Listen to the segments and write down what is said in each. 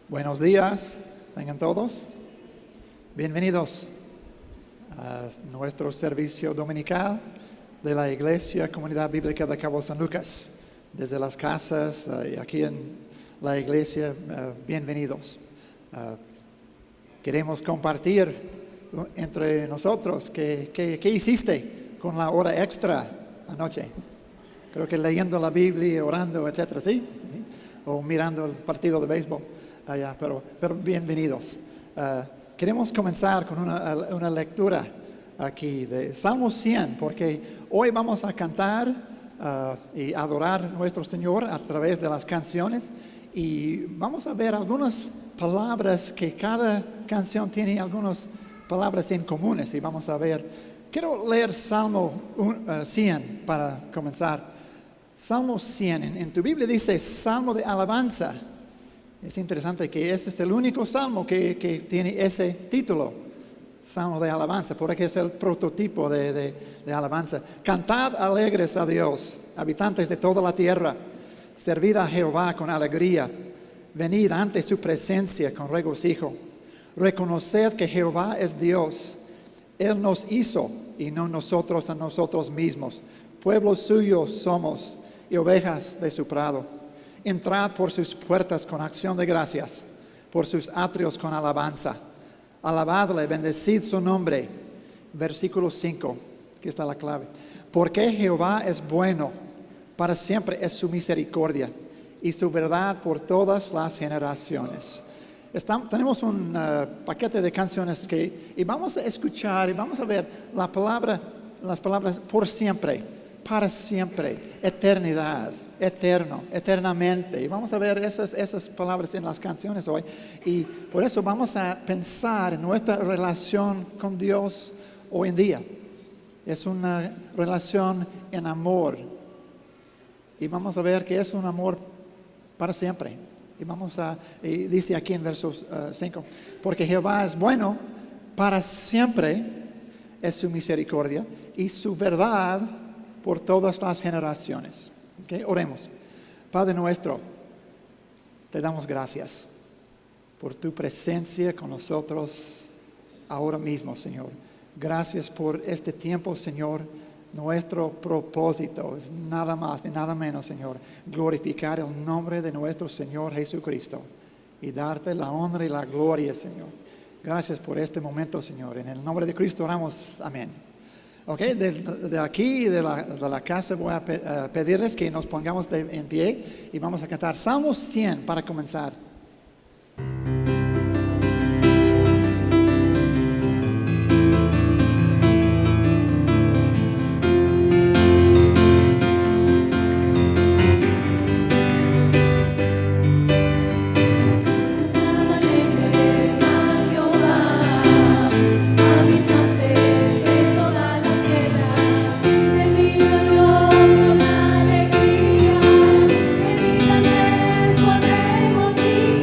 Buenos días, tengan todos. Bienvenidos a nuestro servicio dominical de la Iglesia Comunidad Bíblica de Cabo San Lucas. Desde las casas y aquí en la iglesia, bienvenidos. Queremos compartir entre nosotros qué hiciste con la hora extra anoche. Creo que leyendo la Biblia, orando, etcétera, ¿sí? O mirando el partido de béisbol allá, pero bienvenidos. Queremos comenzar con una lectura aquí de Salmo 100, porque hoy vamos a cantar y adorar a nuestro Señor a través de las canciones, y vamos a ver algunas palabras que cada canción tiene, algunas palabras en comunes, y vamos a ver. Quiero leer Salmo 100 para comenzar. Salmo 100, en tu Biblia dice Salmo de alabanza. Es interesante que ese es el único salmo que tiene ese título, Salmo de alabanza, porque es el prototipo de alabanza. Cantad alegres a Dios, habitantes de toda la tierra. Servid a Jehová con alegría. Venid ante su presencia con regocijo. Reconoced que Jehová es Dios. Él nos hizo y no nosotros a nosotros mismos. Pueblo suyo somos y ovejas de su prado. Entrad por sus puertas con acción de gracias, por sus atrios con alabanza. Alabadle, bendecid su nombre. Versículo 5, aquí está la clave. Porque Jehová es bueno, para siempre es su misericordia, y su verdad por todas las generaciones. Tenemos un paquete de canciones y vamos a escuchar y vamos a ver las palabras por siempre, para siempre, eternidad, eterno, eternamente. Y vamos a ver esas palabras en las canciones hoy. Y por eso vamos a pensar en nuestra relación con Dios hoy en día. Es una relación en amor. Y vamos a ver que es un amor para siempre. Y dice aquí en versos 5, porque Jehová es bueno, para siempre es su misericordia y su verdad por todas las generaciones. Okay, oremos. Padre nuestro, te damos gracias por tu presencia con nosotros ahora mismo, Señor. Gracias por este tiempo, Señor. Nuestro propósito es nada más ni nada menos, Señor, glorificar el nombre de nuestro Señor Jesucristo y darte la honra y la gloria, Señor. Gracias por este momento, Señor. En el nombre de Cristo oramos. Amén. Ok, de aquí, de la casa, voy a pedirles que nos pongamos en pie y vamos a cantar Salmo 100 para comenzar. Alegría, venid a ver con regocijo.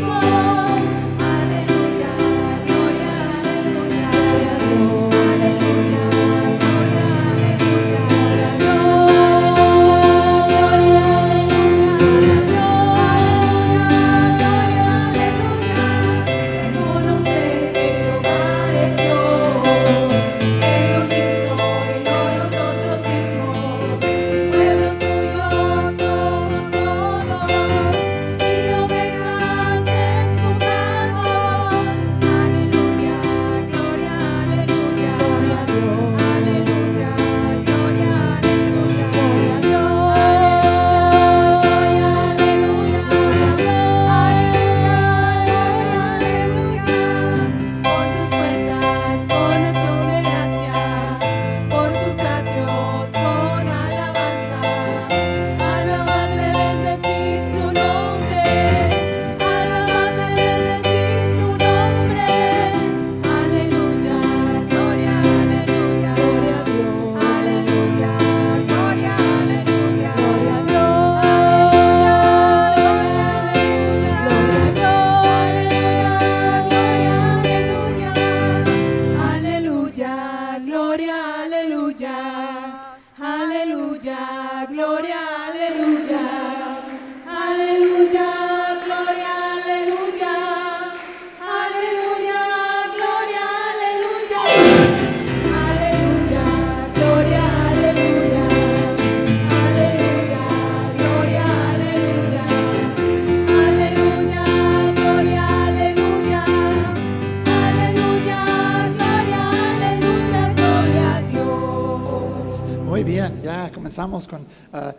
comenzamos con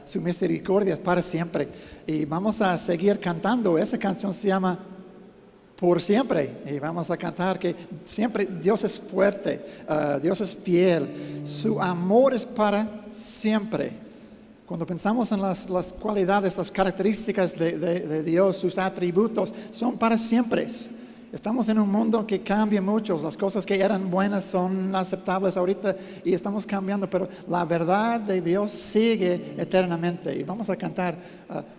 su misericordia para siempre. Y vamos a seguir cantando. Esa canción se llama Por Siempre. Y vamos a cantar que siempre Dios es fuerte, Dios es fiel. Su amor es para siempre. Cuando pensamos en las cualidades, las características de Dios, sus atributos, son para siempre. Estamos en un mundo que cambia mucho. Las cosas que eran buenas son aceptables ahorita y estamos cambiando, pero la verdad de Dios sigue eternamente. Y vamos a cantar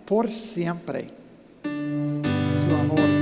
por siempre su amor.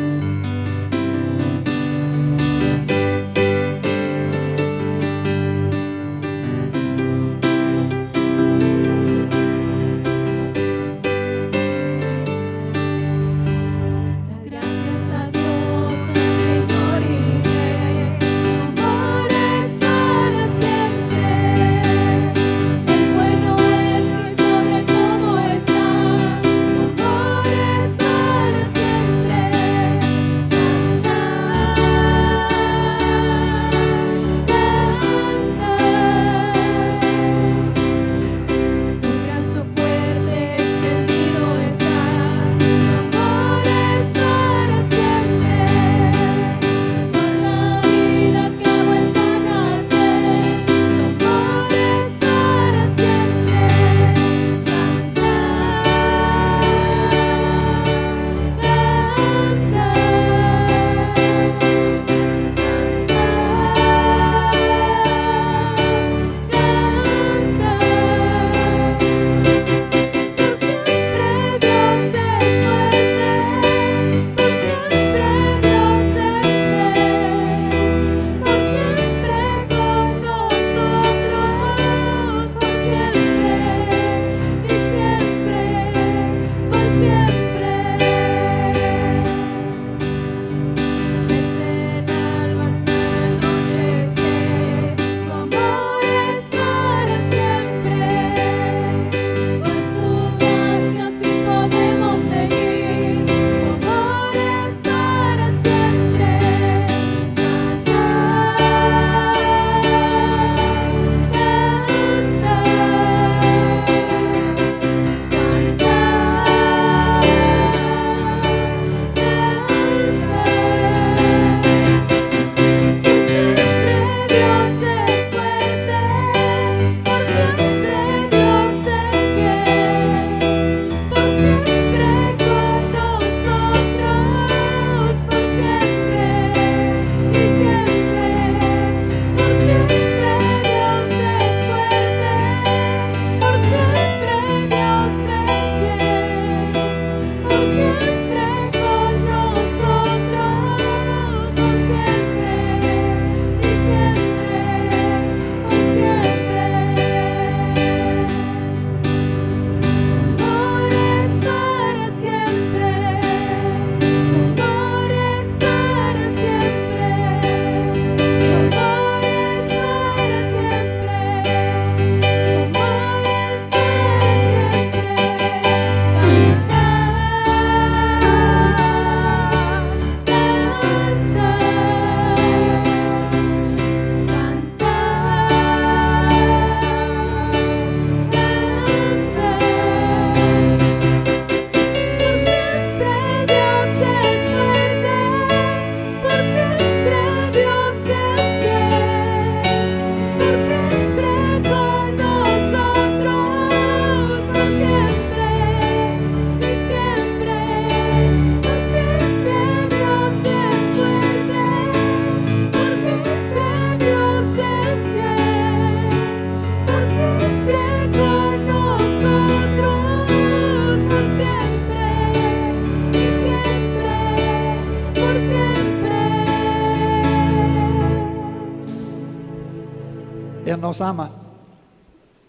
Él nos ama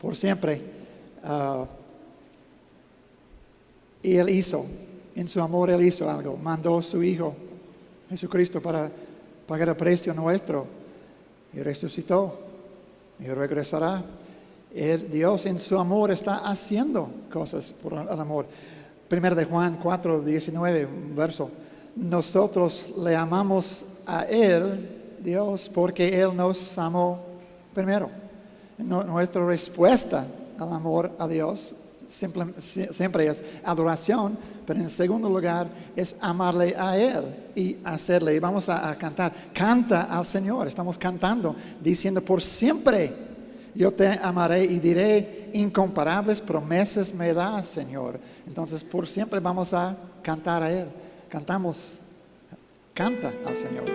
por siempre. Y Él hizo, en su amor Él hizo algo. Mandó a su Hijo, Jesucristo, para pagar el precio nuestro. Y resucitó. Y regresará. Dios en su amor está haciendo cosas por el amor. 1 de Juan 4, 19, verso. Nosotros le amamos a Él, Dios, porque Él nos amó primero. Nuestra respuesta al amor a Dios, siempre es adoración, pero en segundo lugar es amarle a Él y hacerle. Vamos a cantar, canta al Señor, estamos cantando, diciendo por siempre yo te amaré y diré incomparables promesas me das, Señor. Entonces por siempre vamos a cantar a Él, cantamos, canta al Señor.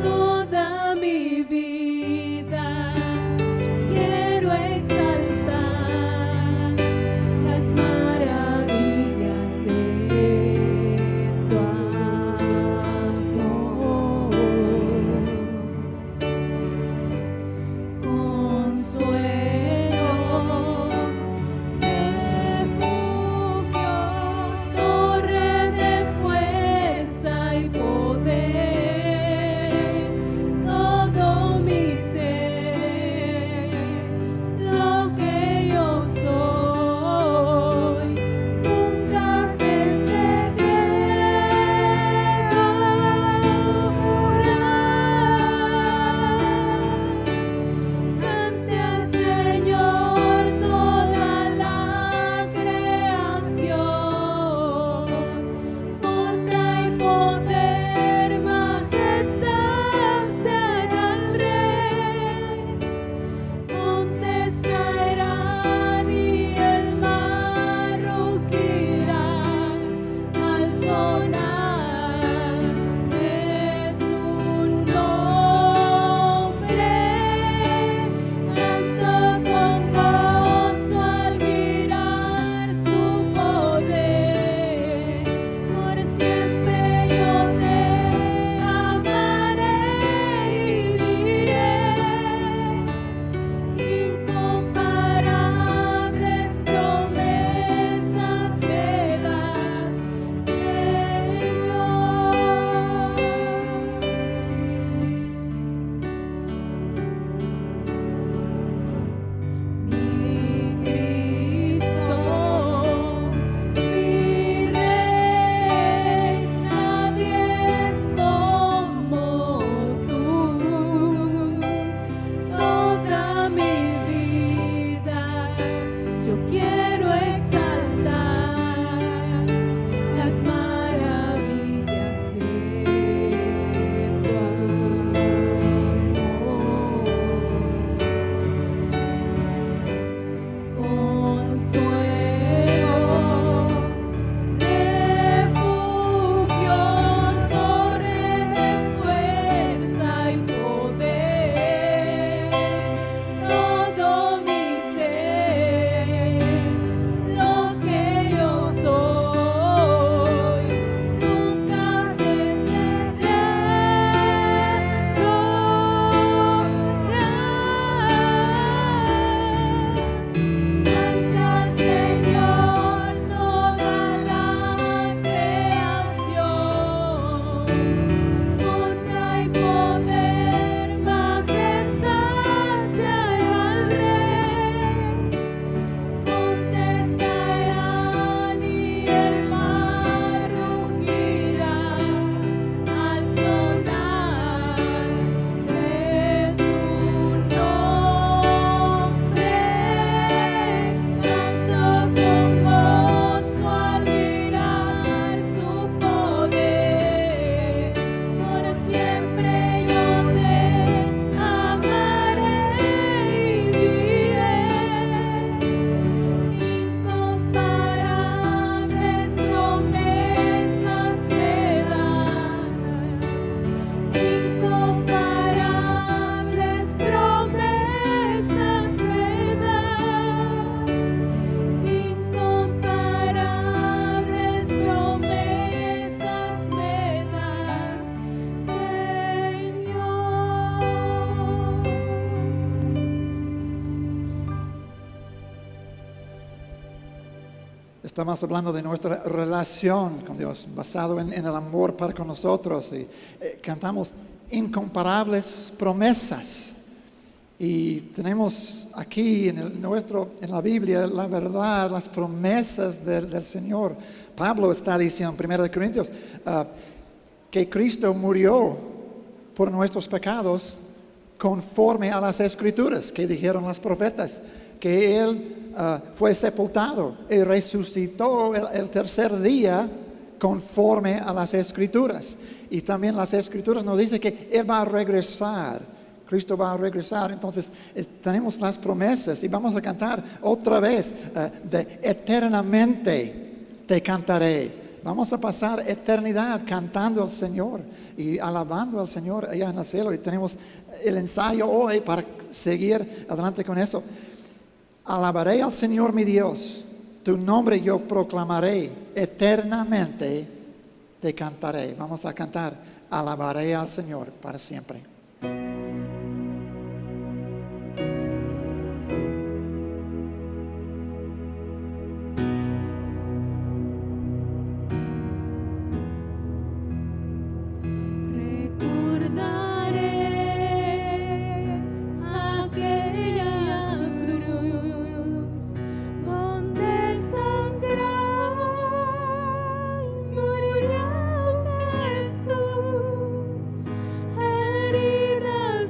Toda mi vida estamos hablando de nuestra relación con Dios, basado en el amor para con nosotros. Y cantamos incomparables promesas. Y tenemos aquí en la Biblia la verdad, las promesas del Señor. Pablo está diciendo en 1 Corintios que Cristo murió por nuestros pecados conforme a las Escrituras que dijeron los profetas, que Él fue sepultado y resucitó el tercer día conforme a las Escrituras. Y también las Escrituras nos dicen que Él va a regresar. Cristo va a regresar. Entonces tenemos las promesas y vamos a cantar otra vez de eternamente te cantaré. Vamos a pasar eternidad cantando al Señor y alabando al Señor allá en el cielo. Y tenemos el ensayo hoy para seguir adelante con eso. Alabaré al Señor mi Dios, tu nombre yo proclamaré, eternamente te cantaré. Vamos a cantar, alabaré al Señor para siempre. Heridas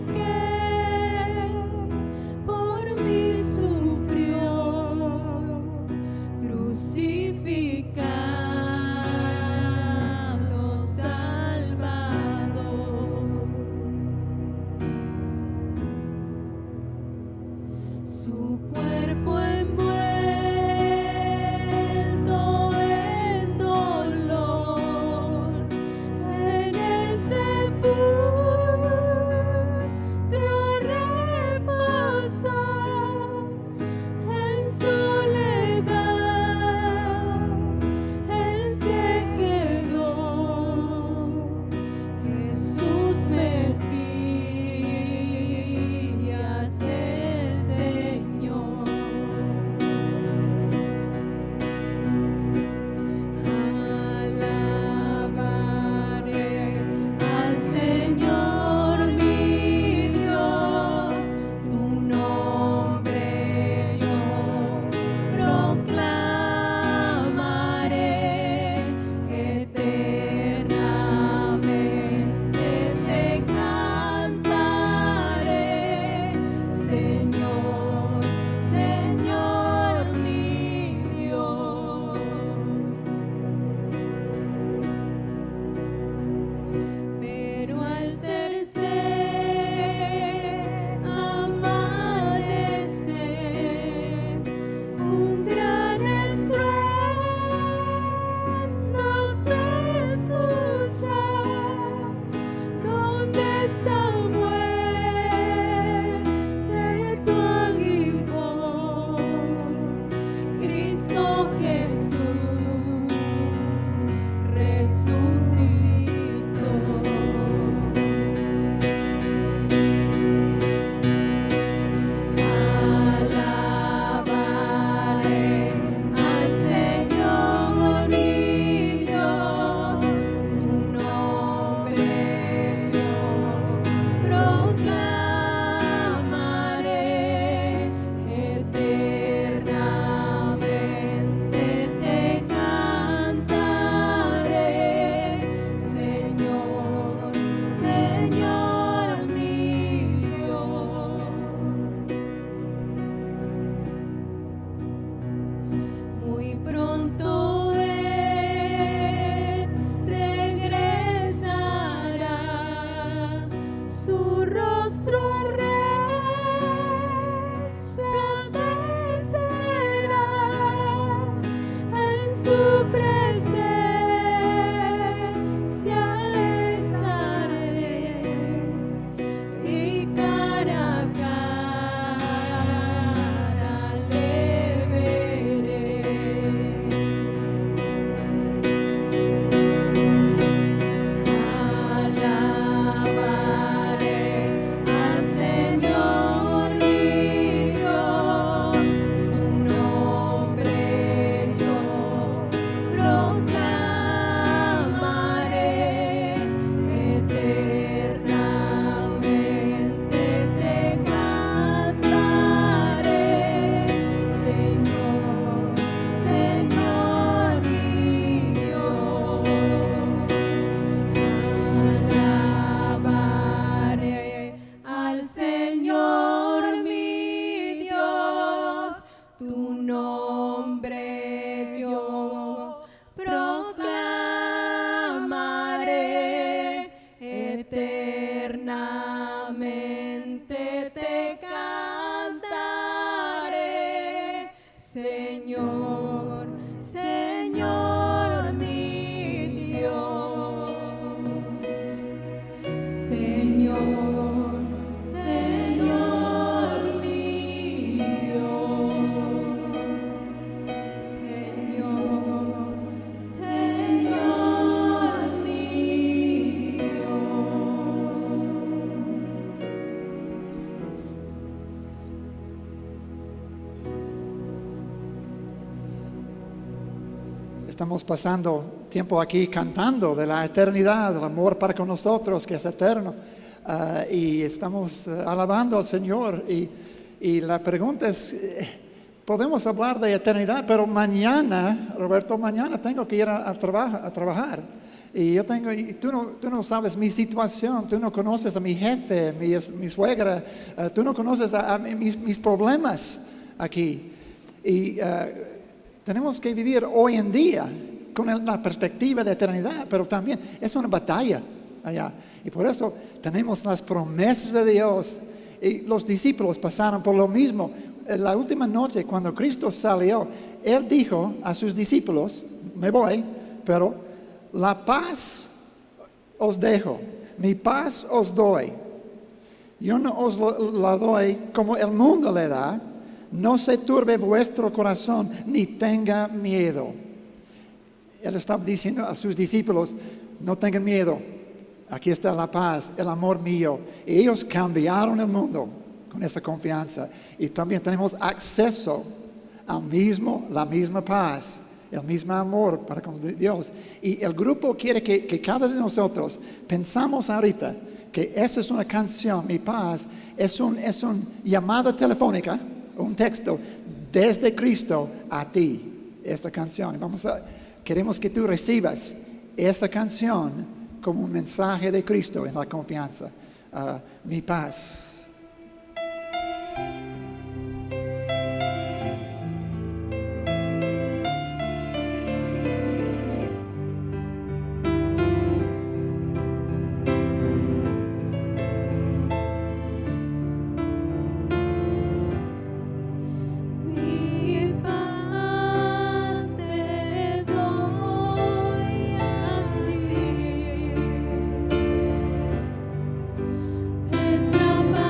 Señor, Señor mío, Señor, Señor mío. Estamos pasando tiempo aquí cantando de la eternidad, del amor para con nosotros que es eterno. Y estamos alabando al Señor. Y la pregunta es, podemos hablar de eternidad, pero mañana, Roberto, mañana tengo que ir a trabajar. Y tú no sabes mi situación, tú no conoces a mi jefe, mi suegra, tú no conoces a mis problemas aquí. Y tenemos que vivir hoy en día con la perspectiva de eternidad, pero también es una batalla allá. Y por eso tenemos las promesas de Dios. Y los discípulos pasaron por lo mismo. En la última noche, cuando Cristo salió, Él dijo a sus discípulos, me voy, pero la paz os dejo, mi paz os doy. Yo no os la doy como el mundo le da. No se turbe vuestro corazón, ni tenga miedo. Él estaba diciendo a sus discípulos, no tengan miedo. Aquí está la paz, el amor mío. Y ellos cambiaron el mundo con esa confianza. Y también tenemos acceso la misma paz, el mismo amor para con Dios. Y el grupo quiere que cada uno de nosotros pensamos ahorita que esa es una canción, mi paz, es una llamada telefónica, un texto desde Cristo a ti, esta canción. Queremos que tú recibas esta canción como un mensaje de Cristo en la confianza. Mi paz. Mi paz te doy a ti, es la paz.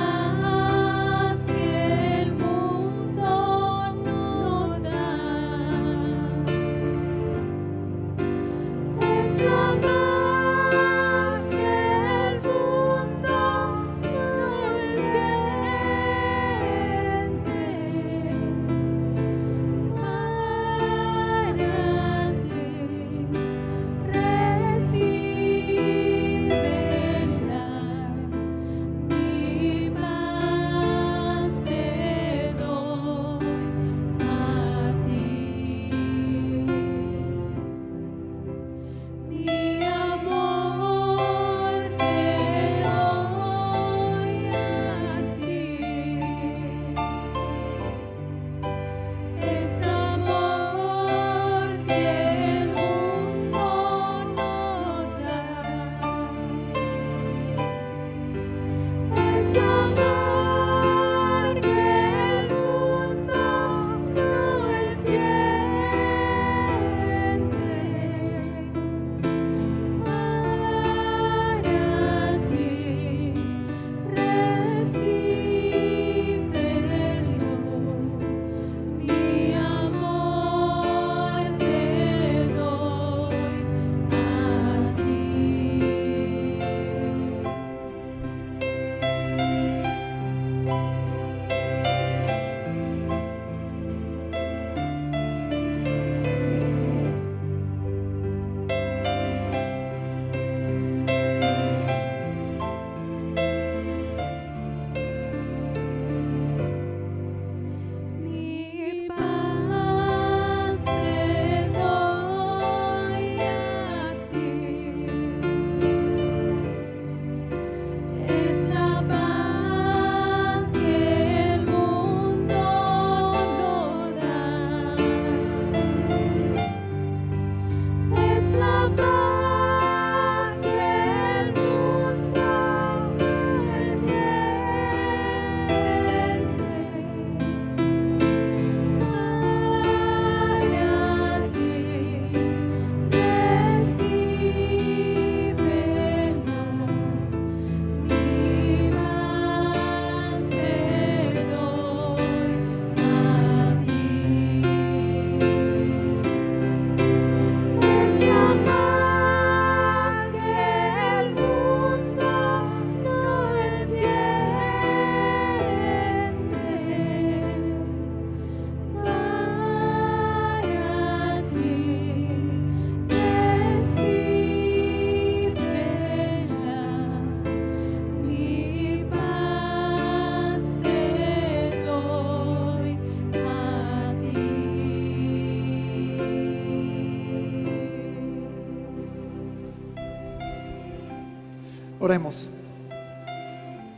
Oremos.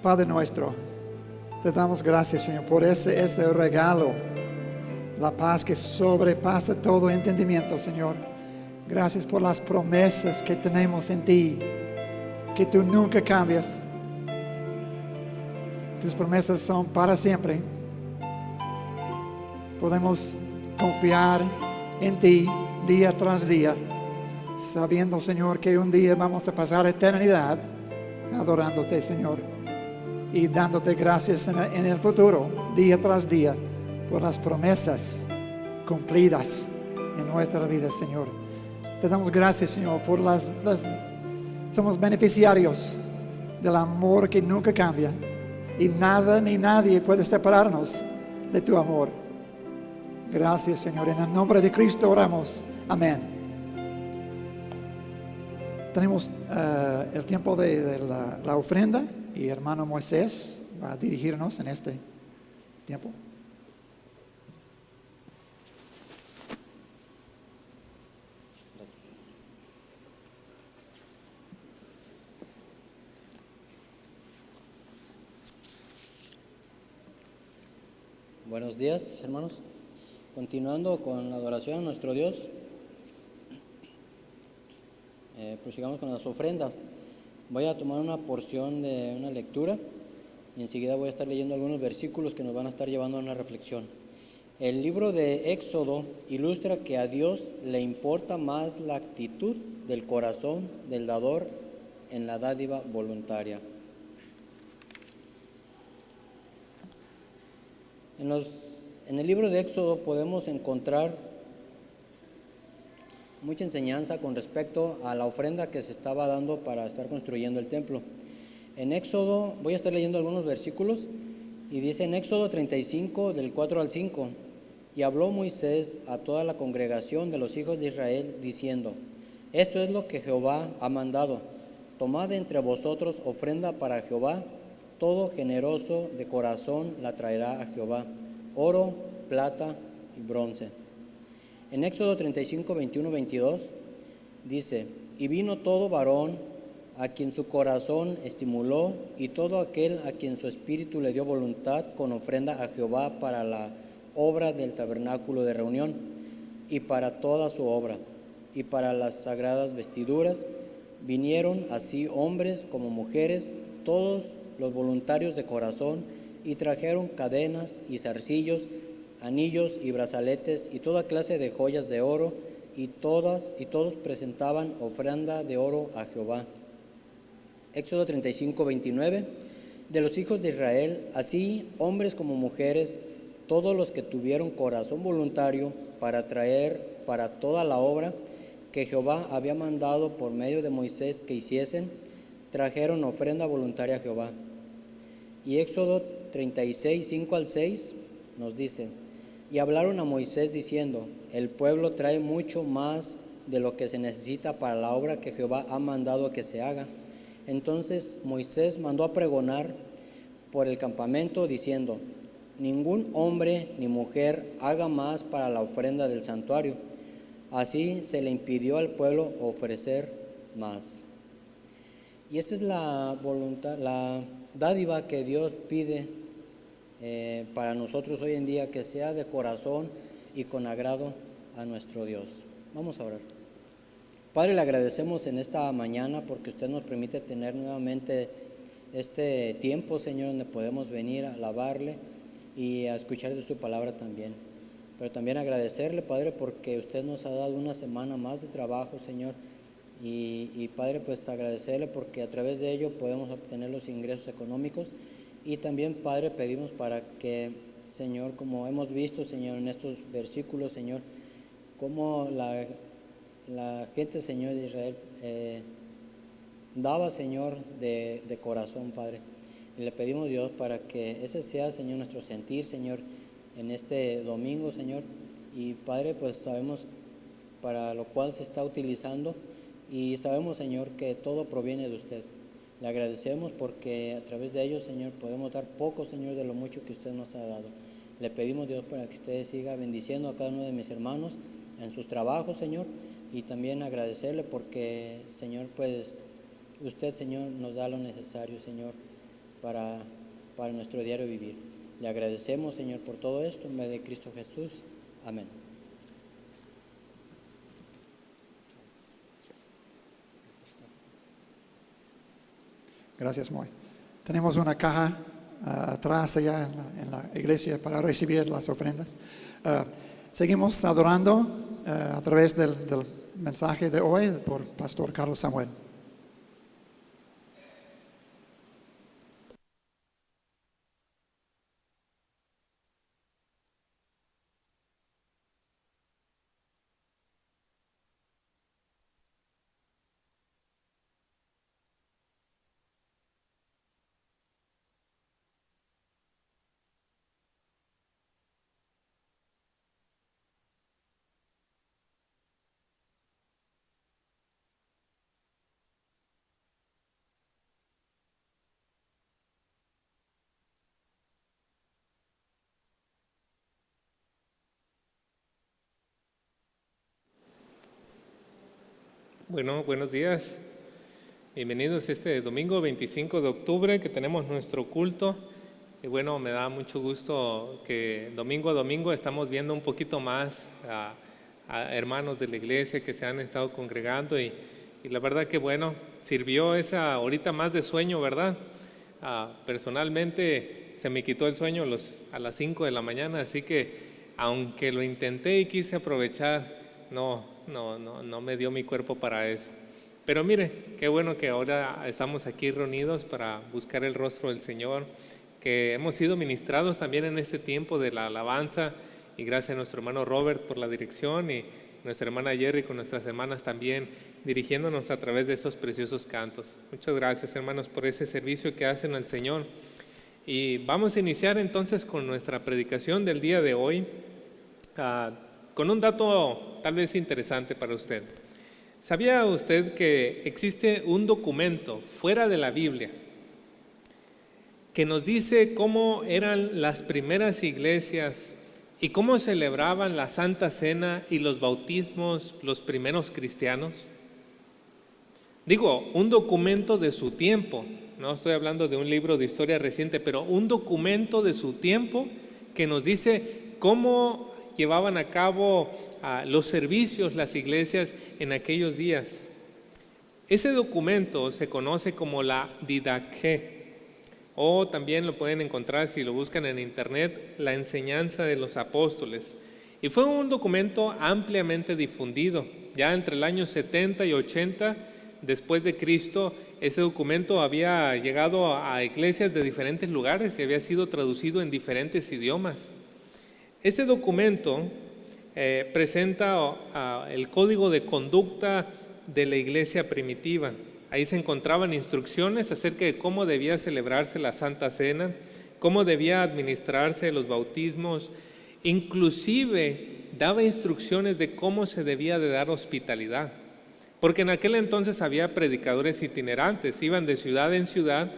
Padre nuestro, te damos gracias, Señor, por ese regalo, la paz que sobrepasa todo entendimiento, Señor. Gracias por las promesas que tenemos en ti, que tú nunca cambias. Tus promesas son para siempre. Podemos confiar en ti día tras día, sabiendo, Señor, que un día vamos a pasar eternidad adorándote, Señor, y dándote gracias en el futuro, día tras día, por las promesas cumplidas en nuestra vida, Señor. Te damos gracias, Señor, por somos beneficiarios del amor que nunca cambia, y nada ni nadie puede separarnos de tu amor. Gracias, Señor. En el nombre de Cristo oramos. Amén. Tenemos el tiempo de la ofrenda, y hermano Moisés va a dirigirnos en este tiempo. Buenos días, hermanos. Continuando con la adoración a nuestro Dios, prosigamos con las ofrendas. Voy a tomar una porción de una lectura y enseguida voy a estar leyendo algunos versículos que nos van a estar llevando a una reflexión. El libro de Éxodo ilustra que a Dios le importa más la actitud del corazón del dador en la dádiva voluntaria. En el libro de Éxodo podemos encontrar mucha enseñanza con respecto a la ofrenda que se estaba dando para estar construyendo el templo. En Éxodo, voy a estar leyendo algunos versículos, y dice en Éxodo 35, del 4 al 5, y habló Moisés a toda la congregación de los hijos de Israel, diciendo, esto es lo que Jehová ha mandado, tomad entre vosotros ofrenda para Jehová, todo generoso de corazón la traerá a Jehová, oro, plata y bronce. En Éxodo 35, 21, 22 dice, y vino todo varón a quien su corazón estimuló y todo aquel a quien su espíritu le dio voluntad con ofrenda a Jehová para la obra del tabernáculo de reunión y para toda su obra y para las sagradas vestiduras. Vinieron así hombres como mujeres, todos los voluntarios de corazón, y trajeron cadenas y zarcillos, anillos y brazaletes y toda clase de joyas de oro, y todos presentaban ofrenda de oro a Jehová. Éxodo 35, 29, de los hijos de Israel, así hombres como mujeres, todos los que tuvieron corazón voluntario para traer para toda la obra que Jehová había mandado por medio de Moisés que hiciesen, trajeron ofrenda voluntaria a Jehová. Y Éxodo 36, 5 al 6 nos dice, y hablaron a Moisés diciendo, el pueblo trae mucho más de lo que se necesita para la obra que Jehová ha mandado que se haga. Entonces Moisés mandó a pregonar por el campamento diciendo, ningún hombre ni mujer haga más para la ofrenda del santuario. Así se le impidió al pueblo ofrecer más. Y esa es la voluntad, la dádiva que Dios pide para nosotros hoy en día, que sea de corazón y con agrado a nuestro Dios. Vamos a orar. Padre, le agradecemos en esta mañana porque usted nos permite tener nuevamente este tiempo, Señor, donde podemos venir a alabarle y a escuchar de su palabra también. Pero también agradecerle, Padre, porque usted nos ha dado una semana más de trabajo, Señor. Y Padre, pues agradecerle porque a través de ello podemos obtener los ingresos económicos. Y también, Padre, pedimos para que, Señor, como hemos visto, Señor, en estos versículos, Señor, cómo la gente, Señor, de Israel daba, Señor, de corazón, Padre. Y le pedimos, Dios, para que ese sea, Señor, nuestro sentir, Señor, en este domingo, Señor. Y Padre, pues sabemos para lo cual se está utilizando y sabemos, Señor, que todo proviene de usted. Le agradecemos porque a través de ello, Señor, podemos dar poco, Señor, de lo mucho que usted nos ha dado. Le pedimos, Dios, para que usted siga bendiciendo a cada uno de mis hermanos en sus trabajos, Señor, y también agradecerle porque, Señor, pues Usted, Señor, nos da lo necesario, Señor, para nuestro diario vivir. Le agradecemos, Señor, por todo esto, en nombre de Cristo Jesús. Amén. Gracias, Moy. Tenemos una caja atrás allá en la iglesia para recibir las ofrendas. Seguimos adorando a través del mensaje de hoy por Pastor Carlos Samuel. Bueno, buenos días. Bienvenidos este domingo 25 de octubre que tenemos nuestro culto. Y bueno, me da mucho gusto que domingo a domingo estamos viendo un poquito más a hermanos de la iglesia que se han estado congregando y la verdad que bueno, sirvió esa horita más de sueño, ¿verdad? Personalmente se me quitó el sueño a las 5 de la mañana, así que aunque lo intenté y quise aprovechar, no me dio mi cuerpo para eso. Pero mire, qué bueno que ahora estamos aquí reunidos para buscar el rostro del Señor, que hemos sido ministrados también en este tiempo de la alabanza, y gracias a nuestro hermano Robert por la dirección y nuestra hermana Jerry con nuestras hermanas también dirigiéndonos a través de esos preciosos cantos. Muchas gracias, hermanos, por ese servicio que hacen al Señor. Y vamos a iniciar entonces con nuestra predicación del día de hoy, con un dato tal vez interesante para usted. ¿Sabía usted que existe un documento fuera de la Biblia que nos dice cómo eran las primeras iglesias y cómo celebraban la Santa Cena y los bautismos los primeros cristianos? Digo, un documento de su tiempo, no estoy hablando de un libro de historia reciente, pero un documento de su tiempo que nos dice cómo llevaban a cabo los servicios, las iglesias en aquellos días. Ese documento se conoce como la Didaqué, o también lo pueden encontrar si lo buscan en internet, la enseñanza de los apóstoles. Y fue un documento ampliamente difundido. Ya entre el año 70 y 80 después de Cristo, ese documento había llegado a iglesias de diferentes lugares y había sido traducido en diferentes idiomas. Este documento presenta el código de conducta de la iglesia primitiva. Ahí se encontraban instrucciones acerca de cómo debía celebrarse la Santa Cena, cómo debía administrarse los bautismos, inclusive daba instrucciones de cómo se debía de dar hospitalidad, porque en aquel entonces había predicadores itinerantes, iban de ciudad en ciudad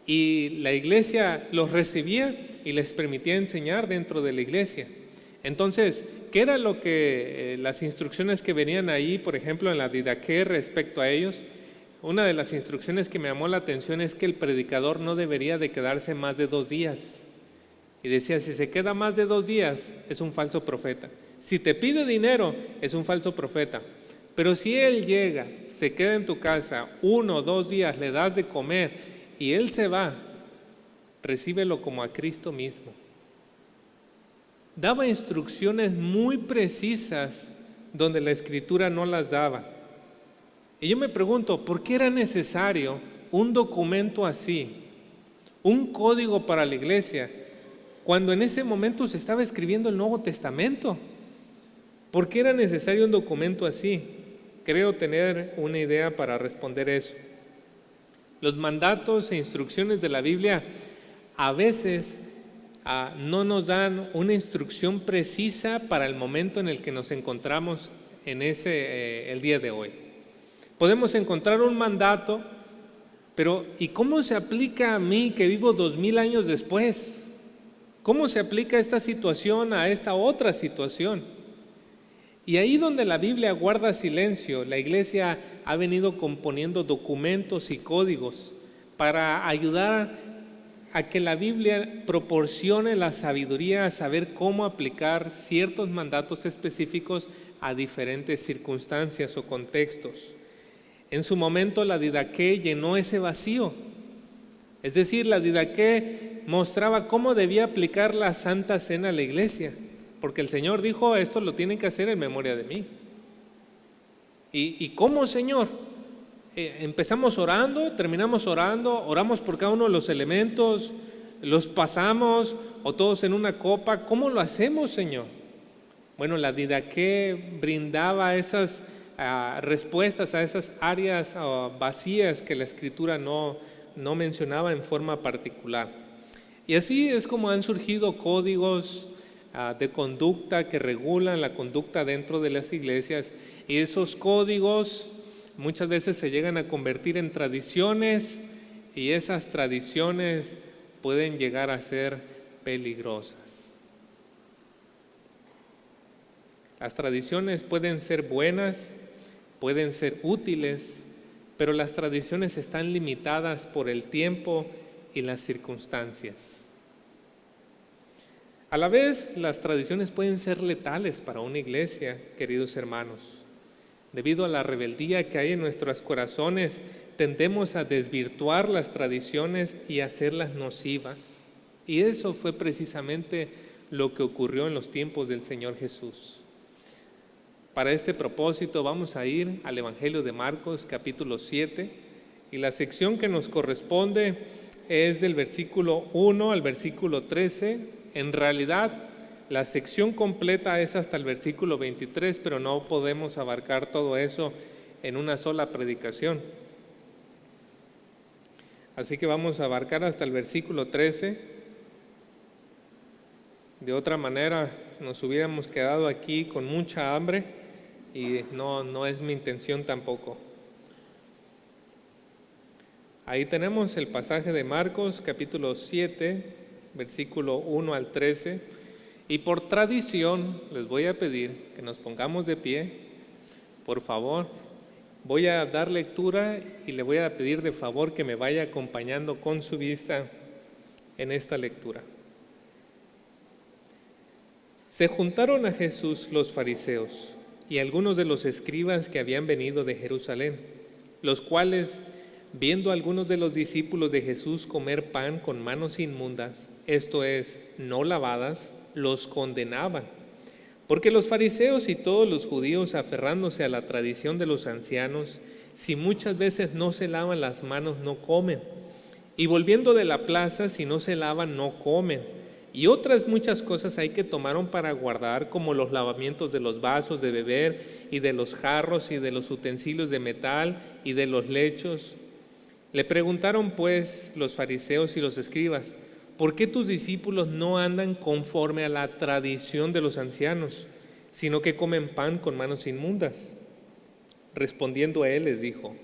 y la iglesia los recibía y les permitía enseñar dentro de la iglesia. Entonces, ¿qué era lo que las instrucciones que venían ahí, por ejemplo, en la Didaqué respecto a ellos? Una de las instrucciones que me llamó la atención es que el predicador no debería de quedarse más de 2 días. Y decía, si se queda más de 2 días, es un falso profeta. Si te pide dinero, es un falso profeta. Pero si él llega, se queda en tu casa 1 o 2 días, le das de comer y él se va, recíbelo como a Cristo mismo. Daba instrucciones muy precisas donde la Escritura no las daba. Y yo me pregunto, ¿por qué era necesario un documento así, un código para la iglesia, cuando en ese momento se estaba escribiendo el Nuevo Testamento? ¿Por qué era necesario un documento así? Creo tener una idea para responder eso. Los mandatos e instrucciones de la Biblia a veces no nos dan una instrucción precisa para el momento en el que nos encontramos en el día de hoy. Podemos encontrar un mandato, pero ¿y cómo se aplica a mí que vivo 2000 años después? ¿Cómo se aplica esta situación a esta otra situación? Y ahí donde la Biblia guarda silencio, la iglesia ha venido componiendo documentos y códigos para ayudar a que la Biblia proporcione la sabiduría a saber cómo aplicar ciertos mandatos específicos a diferentes circunstancias o contextos. En su momento la Didaqué llenó ese vacío. Es decir, la Didaqué mostraba cómo debía aplicar la Santa Cena a la iglesia, porque el Señor dijo, esto lo tienen que hacer en memoria de mí. ¿Y cómo, Señor? Empezamos orando, terminamos orando, oramos por cada uno de los elementos, los pasamos o todos en una copa. ¿Cómo lo hacemos, Señor? Bueno, la Didaqué brindaba esas respuestas a esas áreas vacías que la Escritura no mencionaba en forma particular. Y así es como han surgido códigos de conducta que regulan la conducta dentro de las iglesias, y esos códigos muchas veces se llegan a convertir en tradiciones, y esas tradiciones pueden llegar a ser peligrosas. Las tradiciones pueden ser buenas, pueden ser útiles, pero las tradiciones están limitadas por el tiempo y las circunstancias. A la vez, las tradiciones pueden ser letales para una iglesia, queridos hermanos. Debido a la rebeldía que hay en nuestros corazones, tendemos a desvirtuar las tradiciones y a hacerlas nocivas. Y eso fue precisamente lo que ocurrió en los tiempos del Señor Jesús. Para este propósito vamos a ir al Evangelio de Marcos, capítulo 7, y la sección que nos corresponde es del versículo 1 al versículo 13. En realidad, la sección completa es hasta el versículo 23, pero no podemos abarcar todo eso en una sola predicación. Así que vamos a abarcar hasta el versículo 13. De otra manera, nos hubiéramos quedado aquí con mucha hambre y no es mi intención tampoco. Ahí tenemos el pasaje de Marcos, capítulo 7, versículo 1 al 13, y por tradición les voy a pedir que nos pongamos de pie, por favor. Voy a dar lectura y le voy a pedir de favor que me vaya acompañando con su vista en esta lectura. Se juntaron a Jesús los fariseos y algunos de los escribas que habían venido de Jerusalén, los cuales, viendo a algunos de los discípulos de Jesús comer pan con manos inmundas, esto es, no lavadas, los condenaban. Porque los fariseos y todos los judíos, aferrándose a la tradición de los ancianos, si muchas veces no se lavan las manos, no comen. Y volviendo de la plaza, si no se lavan, no comen. Y otras muchas cosas hay que tomaron para guardar, como los lavamientos de los vasos de beber, y de los jarros, y de los utensilios de metal, y de los lechos. Le preguntaron pues los fariseos y los escribas: ¿por qué tus discípulos no andan conforme a la tradición de los ancianos, sino que comen pan con manos inmundas? Respondiendo a él les dijo: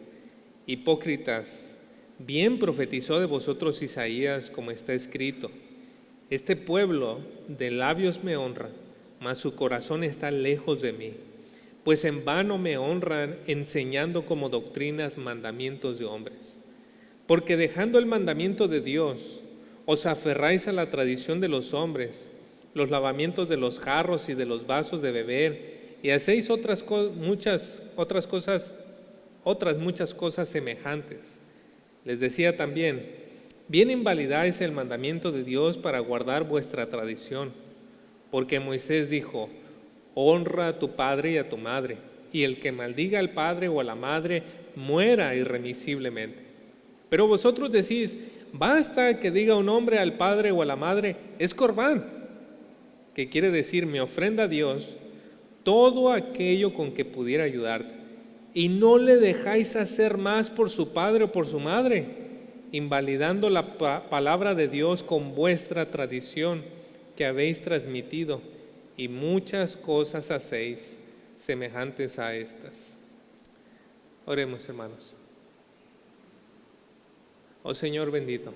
hipócritas, bien profetizó de vosotros Isaías, como está escrito: este pueblo de labios me honra, mas su corazón está lejos de mí, pues en vano me honran, enseñando como doctrinas mandamientos de hombres. Porque dejando el mandamiento de Dios, os aferráis a la tradición de los hombres, los lavamientos de los jarros y de los vasos de beber, y hacéis otras muchas cosas semejantes. Les decía también: bien invalidáis el mandamiento de Dios para guardar vuestra tradición, porque Moisés dijo: honra a tu padre y a tu madre, y el que maldiga al padre o a la madre muera irremisiblemente. Pero vosotros decís: basta que diga un hombre al padre o a la madre, es corbán, que quiere decir mi ofrenda a Dios, todo aquello con que pudiera ayudarte, y no le dejáis hacer más por su padre o por su madre, invalidando la palabra de Dios con vuestra tradición que habéis transmitido, y muchas cosas hacéis semejantes a estas. Oremos, hermanos. Oh Señor bendito,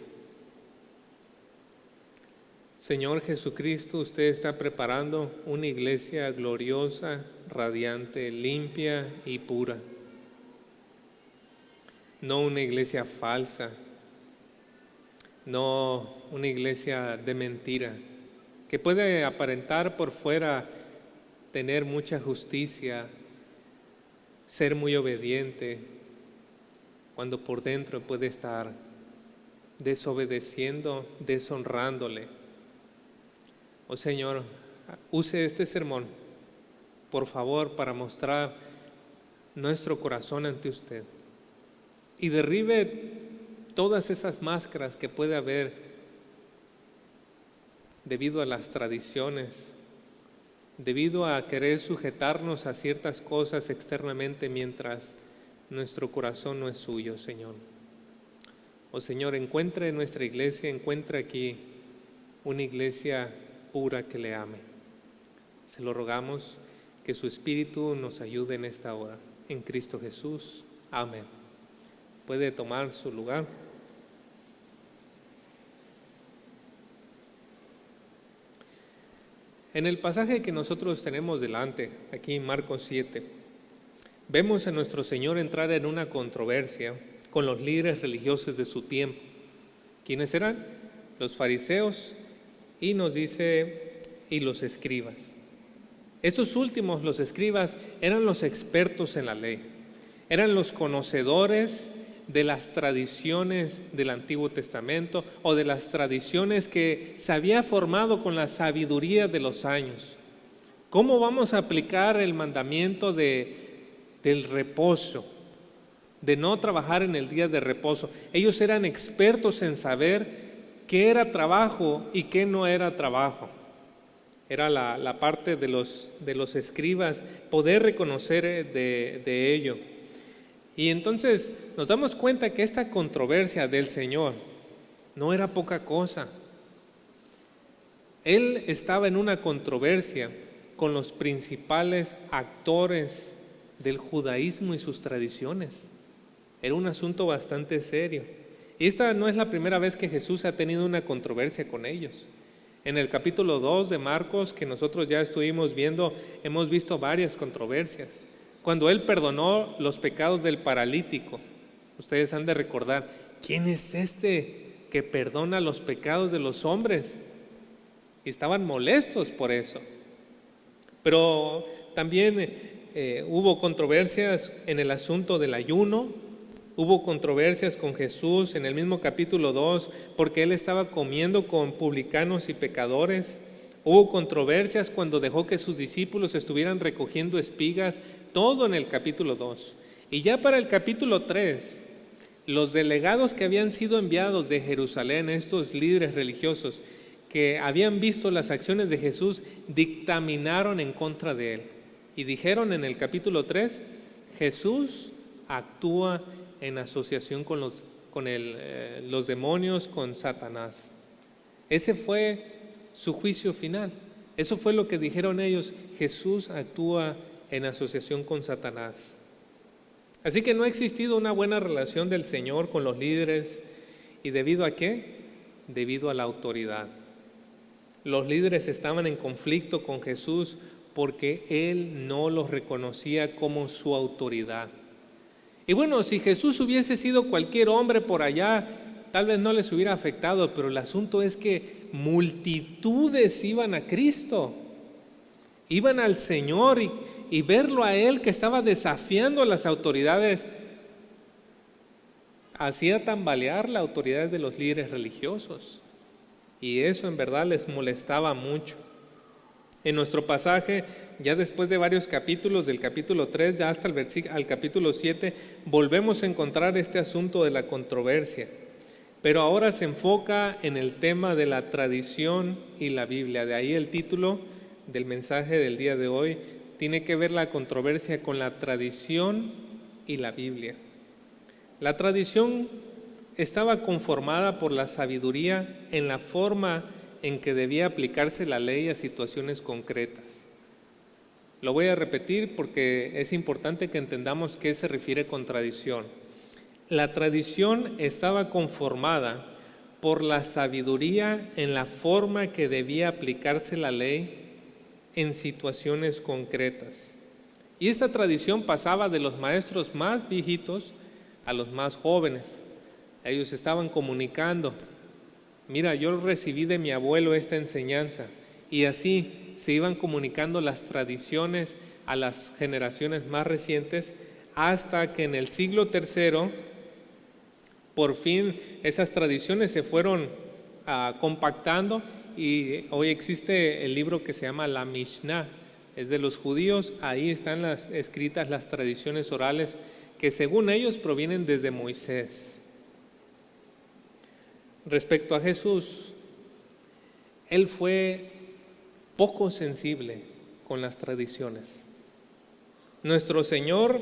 Señor Jesucristo, usted está preparando una iglesia gloriosa, radiante, limpia y pura. No una iglesia falsa, no una iglesia de mentira, que puede aparentar por fuera tener mucha justicia, ser muy obediente, cuando por dentro puede estar desobedeciendo, deshonrándole. Oh Señor, use este sermón, por favor, para mostrar nuestro corazón ante usted y derribe todas esas máscaras que puede haber debido a las tradiciones, debido a querer sujetarnos a ciertas cosas externamente mientras nuestro corazón no es suyo, Señor. Oh Señor, encuentre en nuestra iglesia, encuentre aquí una iglesia pura que le ame. Se lo rogamos, que su Espíritu nos ayude en esta hora. En Cristo Jesús. Amén. Puede tomar su lugar. En el pasaje que nosotros tenemos delante, aquí en Marcos 7, vemos a nuestro Señor entrar en una controversia con los líderes religiosos de su tiempo. ¿Quiénes eran? Los fariseos y nos dice, y los escribas. Estos últimos, los escribas, eran los expertos en la ley, eran los conocedores de las tradiciones del Antiguo Testamento o de las tradiciones que se había formado con la sabiduría de los años. ¿Cómo vamos a aplicar el mandamiento del reposo, de no trabajar en el día de reposo? Ellos eran expertos en saber qué era trabajo y qué no era trabajo. Era la parte de los escribas, poder reconocer de ello. Y entonces nos damos cuenta que esta controversia del Señor no era poca cosa. Él estaba en una controversia con los principales actores del judaísmo y sus tradiciones. Era un asunto bastante serio. Y esta no es la primera vez que Jesús ha tenido una controversia con ellos. En el capítulo 2 de Marcos, que nosotros ya estuvimos viendo, hemos visto varias controversias. Cuando Él perdonó los pecados del paralítico, ustedes han de recordar, ¿quién es este que perdona los pecados de los hombres? Y estaban molestos por eso. Pero también hubo controversias en el asunto del ayuno. Hubo controversias con Jesús en el mismo capítulo 2 porque Él estaba comiendo con publicanos y pecadores. Hubo controversias cuando dejó que sus discípulos estuvieran recogiendo espigas, todo en el capítulo 2. Y ya para el capítulo 3, los delegados que habían sido enviados de Jerusalén, estos líderes religiosos que habían visto las acciones de Jesús, dictaminaron en contra de Él. Y dijeron en el capítulo 3, Jesús actúa en asociación con los demonios, con Satanás. Ese fue su juicio final. Eso fue lo que dijeron ellos. Jesús actúa en asociación con Satanás. Así que no ha existido una buena relación del Señor con los líderes. ¿Y debido a qué? Debido a la autoridad. Los líderes estaban en conflicto con Jesús porque Él no los reconocía como su autoridad. Y bueno, si Jesús hubiese sido cualquier hombre por allá, tal vez no les hubiera afectado, pero el asunto es que multitudes iban a Cristo, iban al Señor y verlo a Él que estaba desafiando a las autoridades, hacía tambalear las autoridades de los líderes religiosos. Y eso en verdad les molestaba mucho. En nuestro pasaje, ya después de varios capítulos, del capítulo 3 ya hasta al capítulo 7, volvemos a encontrar este asunto de la controversia. Pero ahora se enfoca en el tema de la tradición y la Biblia. De ahí el título del mensaje del día de hoy tiene que ver la controversia con la tradición y la Biblia. La tradición estaba conformada por la sabiduría en la forma en que debía aplicarse la ley a situaciones concretas. Lo voy a repetir porque es importante que entendamos qué se refiere con tradición. La tradición estaba conformada por la sabiduría en la forma que debía aplicarse la ley en situaciones concretas. Y esta tradición pasaba de los maestros más viejitos a los más jóvenes. Ellos estaban comunicando: mira, yo recibí de mi abuelo esta enseñanza. Y así se iban comunicando las tradiciones a las generaciones más recientes, hasta que en el siglo III, por fin esas tradiciones se fueron compactando, y hoy existe el libro que se llama la Mishnah, es de los judíos. Ahí están escritas las tradiciones orales que según ellos provienen desde Moisés. Respecto a Jesús, Él fue poco sensible con las tradiciones. Nuestro Señor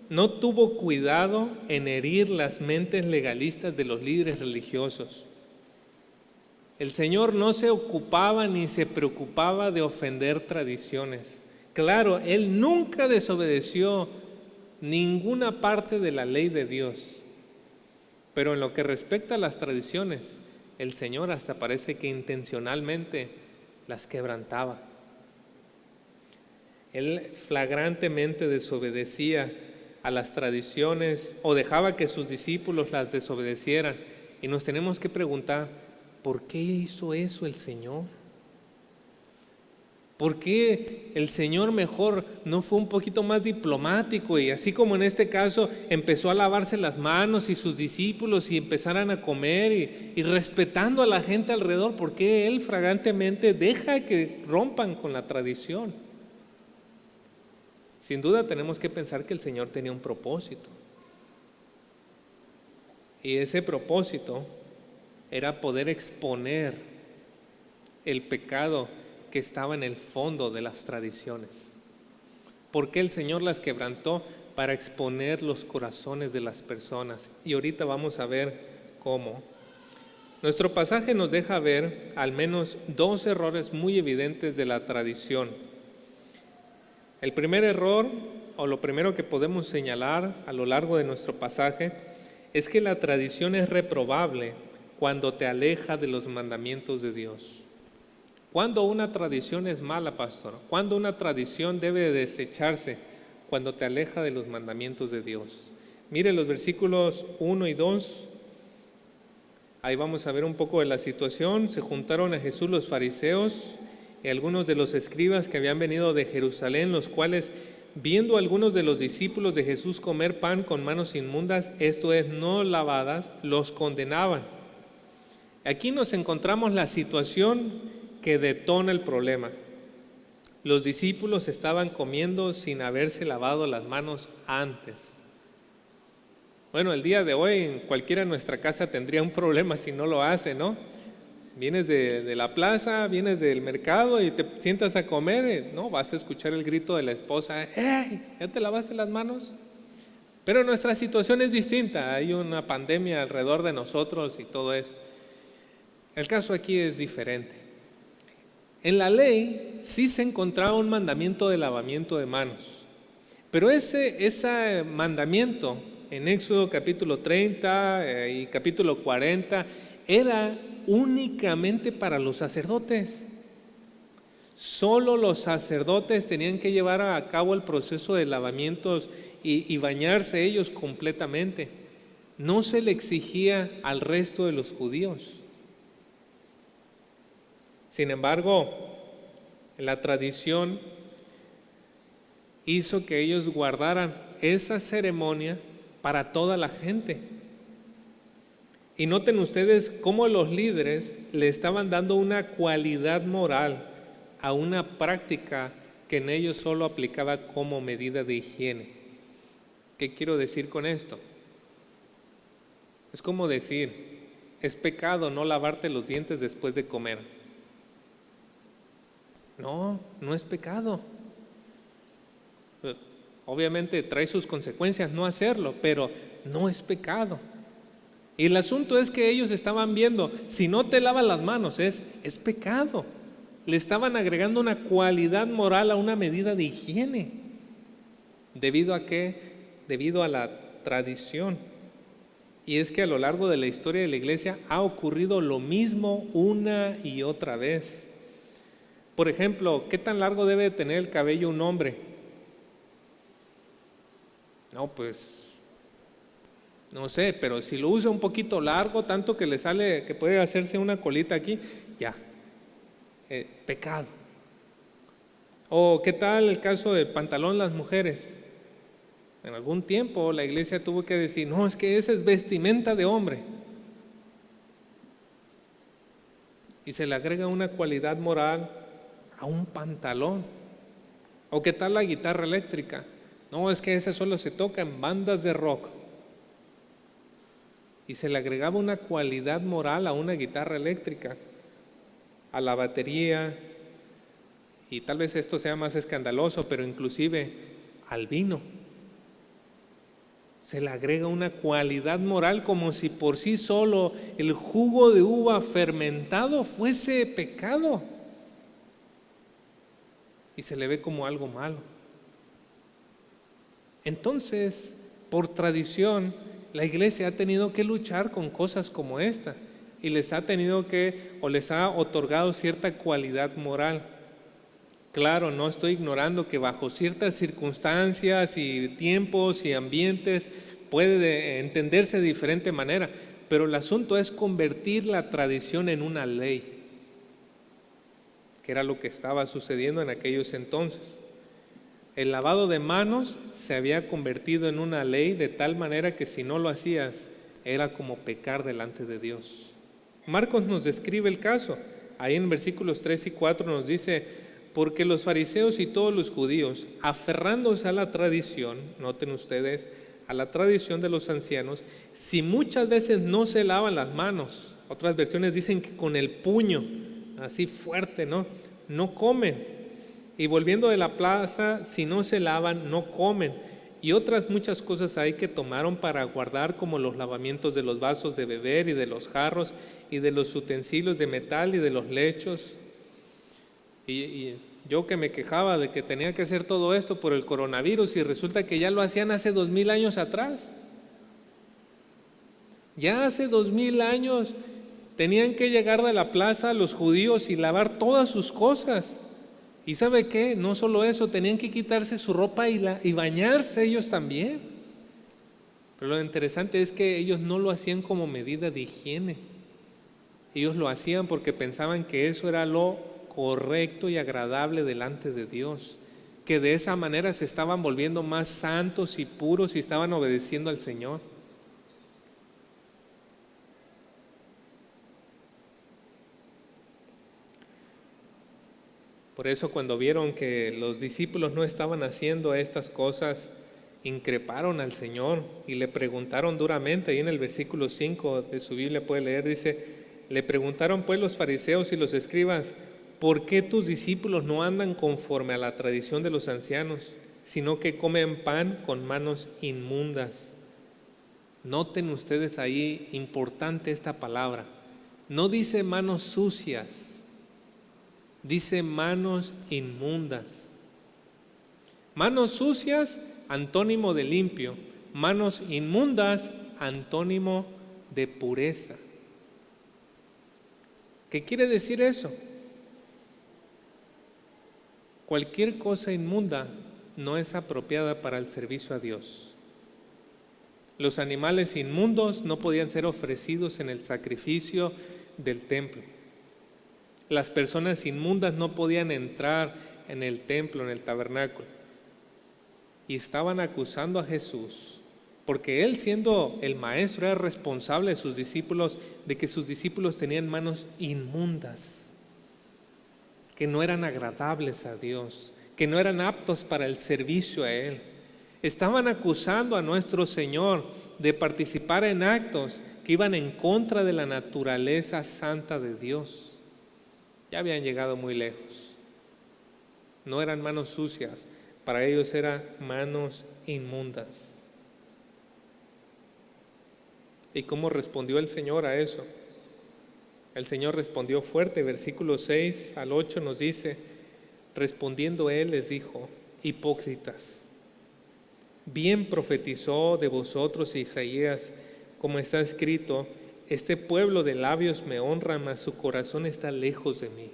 no tuvo cuidado en herir las mentes legalistas de los líderes religiosos. El Señor no se ocupaba ni se preocupaba de ofender tradiciones. Claro, Él nunca desobedeció ninguna parte de la ley de Dios. Pero en lo que respecta a las tradiciones, el Señor hasta parece que intencionalmente las quebrantaba. Él flagrantemente desobedecía a las tradiciones o dejaba que sus discípulos las desobedecieran. Y nos tenemos que preguntar: ¿por qué hizo eso el Señor? ¿Por qué el Señor mejor no fue un poquito más diplomático y así como en este caso empezó a lavarse las manos y sus discípulos y empezaran a comer y respetando a la gente alrededor? ¿Por qué Él flagrantemente deja que rompan con la tradición? Sin duda tenemos que pensar que el Señor tenía un propósito. Y ese propósito era poder exponer el pecado que estaba en el fondo de las tradiciones. ¿Por qué el Señor las quebrantó? Para exponer los corazones de las personas. Y ahorita vamos a ver cómo. Nuestro pasaje nos deja ver al menos 2 errores muy evidentes de la tradición. El primer error, o lo primero que podemos señalar a lo largo de nuestro pasaje, es que la tradición es reprobable cuando te aleja de los mandamientos de Dios. ¿Cuándo una tradición es mala, pastor? ¿Cuándo una tradición debe de desecharse? Cuando te aleja de los mandamientos de Dios. Mire los versículos 1 y 2. Ahí vamos a ver un poco de la situación. Se juntaron a Jesús los fariseos y algunos de los escribas que habían venido de Jerusalén, los cuales, viendo a algunos de los discípulos de Jesús comer pan con manos inmundas, esto es, no lavadas, los condenaban. Aquí nos encontramos la situación que detona el problema. Los discípulos estaban comiendo sin haberse lavado las manos antes. Bueno, el día de hoy en cualquiera de nuestra casa tendría un problema si no lo hace, ¿no? Vienes de la plaza, vienes del mercado y te sientas a comer, ¿no? Vas a escuchar el grito de la esposa: ¡Hey! ¿Ya te lavaste las manos? Pero nuestra situación es distinta. Hay una pandemia alrededor de nosotros y todo eso. El caso aquí es diferente. En la ley sí se encontraba un mandamiento de lavamiento de manos, pero ese mandamiento en Éxodo capítulo 30 y capítulo 40 era únicamente para los sacerdotes. Solo los sacerdotes tenían que llevar a cabo el proceso de lavamientos y bañarse ellos completamente. No se le exigía al resto de los judíos. Sin embargo, la tradición hizo que ellos guardaran esa ceremonia para toda la gente. Y noten ustedes cómo los líderes le estaban dando una cualidad moral a una práctica que en ellos solo aplicaba como medida de higiene. ¿Qué quiero decir con esto? Es como decir, es pecado no lavarte los dientes después de comer. No, no es pecado. Obviamente trae sus consecuencias no hacerlo, pero no es pecado. Y el asunto es que ellos estaban viendo, si no te lavas las manos, es pecado. Le estaban agregando una cualidad moral a una medida de higiene. ¿Debido a qué? Debido a la tradición. Y es que a lo largo de la historia de la iglesia ha ocurrido lo mismo una y otra vez. Por ejemplo, ¿qué tan largo debe tener el cabello un hombre? No, pues, no sé, pero si lo usa un poquito largo, tanto que le sale, que puede hacerse una colita aquí, ya, pecado. O ¿qué tal el caso del pantalón las mujeres? En algún tiempo la iglesia tuvo que decir, no, es que esa es vestimenta de hombre. Y se le agrega una cualidad moral a un pantalón. ¿O qué tal la guitarra eléctrica? No, es que esa solo se toca en bandas de rock. Y se le agregaba una cualidad moral a una guitarra eléctrica, a la batería, y tal vez esto sea más escandaloso, pero inclusive al vino. Se le agrega una cualidad moral como si por sí solo el jugo de uva fermentado fuese pecado. Y se le ve como algo malo. Entonces, por tradición, la iglesia ha tenido que luchar con cosas como esta y les ha tenido que, o les ha otorgado cierta cualidad moral. Claro, no estoy ignorando que bajo ciertas circunstancias y tiempos y ambientes puede entenderse de diferente manera, pero el asunto es convertir la tradición en una ley, que era lo que estaba sucediendo en aquellos entonces. El lavado de manos se había convertido en una ley de tal manera que si no lo hacías era como pecar delante de Dios. Marcos nos describe el caso. Ahí en versículos 3 y 4 nos dice: porque los fariseos y todos los judíos, aferrándose a la tradición, noten ustedes, a la tradición de los ancianos, si muchas veces no se lavan las manos, otras versiones dicen que con el puño, así fuerte, no comen. Y volviendo de la plaza, si no se lavan, no comen. Y otras muchas cosas hay que tomaron para guardar, como los lavamientos de los vasos de beber y de los jarros y de los utensilios de metal y de los lechos. Y yo que me quejaba de que tenía que hacer todo esto por el coronavirus, y resulta que ya lo hacían hace 2000 años atrás. Ya hace 2000 años tenían que llegar de la plaza los judíos y lavar todas sus cosas. ¿Y sabe qué? No solo eso, tenían que quitarse su ropa y bañarse ellos también. Pero lo interesante es que ellos no lo hacían como medida de higiene. Ellos lo hacían porque pensaban que eso era lo correcto y agradable delante de Dios, que de esa manera se estaban volviendo más santos y puros y estaban obedeciendo al Señor. Por eso cuando vieron que los discípulos no estaban haciendo estas cosas, increparon al Señor y le preguntaron duramente. Ahí en el versículo 5 de su Biblia puede leer, dice: le preguntaron pues los fariseos y los escribas: ¿por qué tus discípulos no andan conforme a la tradición de los ancianos, sino que comen pan con manos inmundas? Noten ustedes ahí, importante esta palabra. No dice manos sucias, dice manos inmundas. Manos sucias, antónimo de limpio. Manos inmundas, antónimo de pureza. ¿Qué quiere decir eso? Cualquier cosa inmunda no es apropiada para el servicio a Dios. Los animales inmundos no podían ser ofrecidos en el sacrificio del templo. Las personas inmundas no podían entrar en el templo, en el tabernáculo. Y estaban acusando a Jesús, porque él, siendo el maestro, era responsable de sus discípulos, de que sus discípulos tenían manos inmundas, que no eran agradables a Dios, que no eran aptos para el servicio a Él. Estaban acusando a nuestro Señor de participar en actos que iban en contra de la naturaleza santa de Dios. Ya habían llegado muy lejos. No eran manos sucias, para ellos eran manos inmundas. ¿Y cómo respondió el Señor a eso? El Señor respondió fuerte. Versículos 6 al 8 nos dice: respondiendo Él les dijo: hipócritas, bien profetizó de vosotros Isaías como está escrito: este pueblo de labios me honra, mas su corazón está lejos de mí.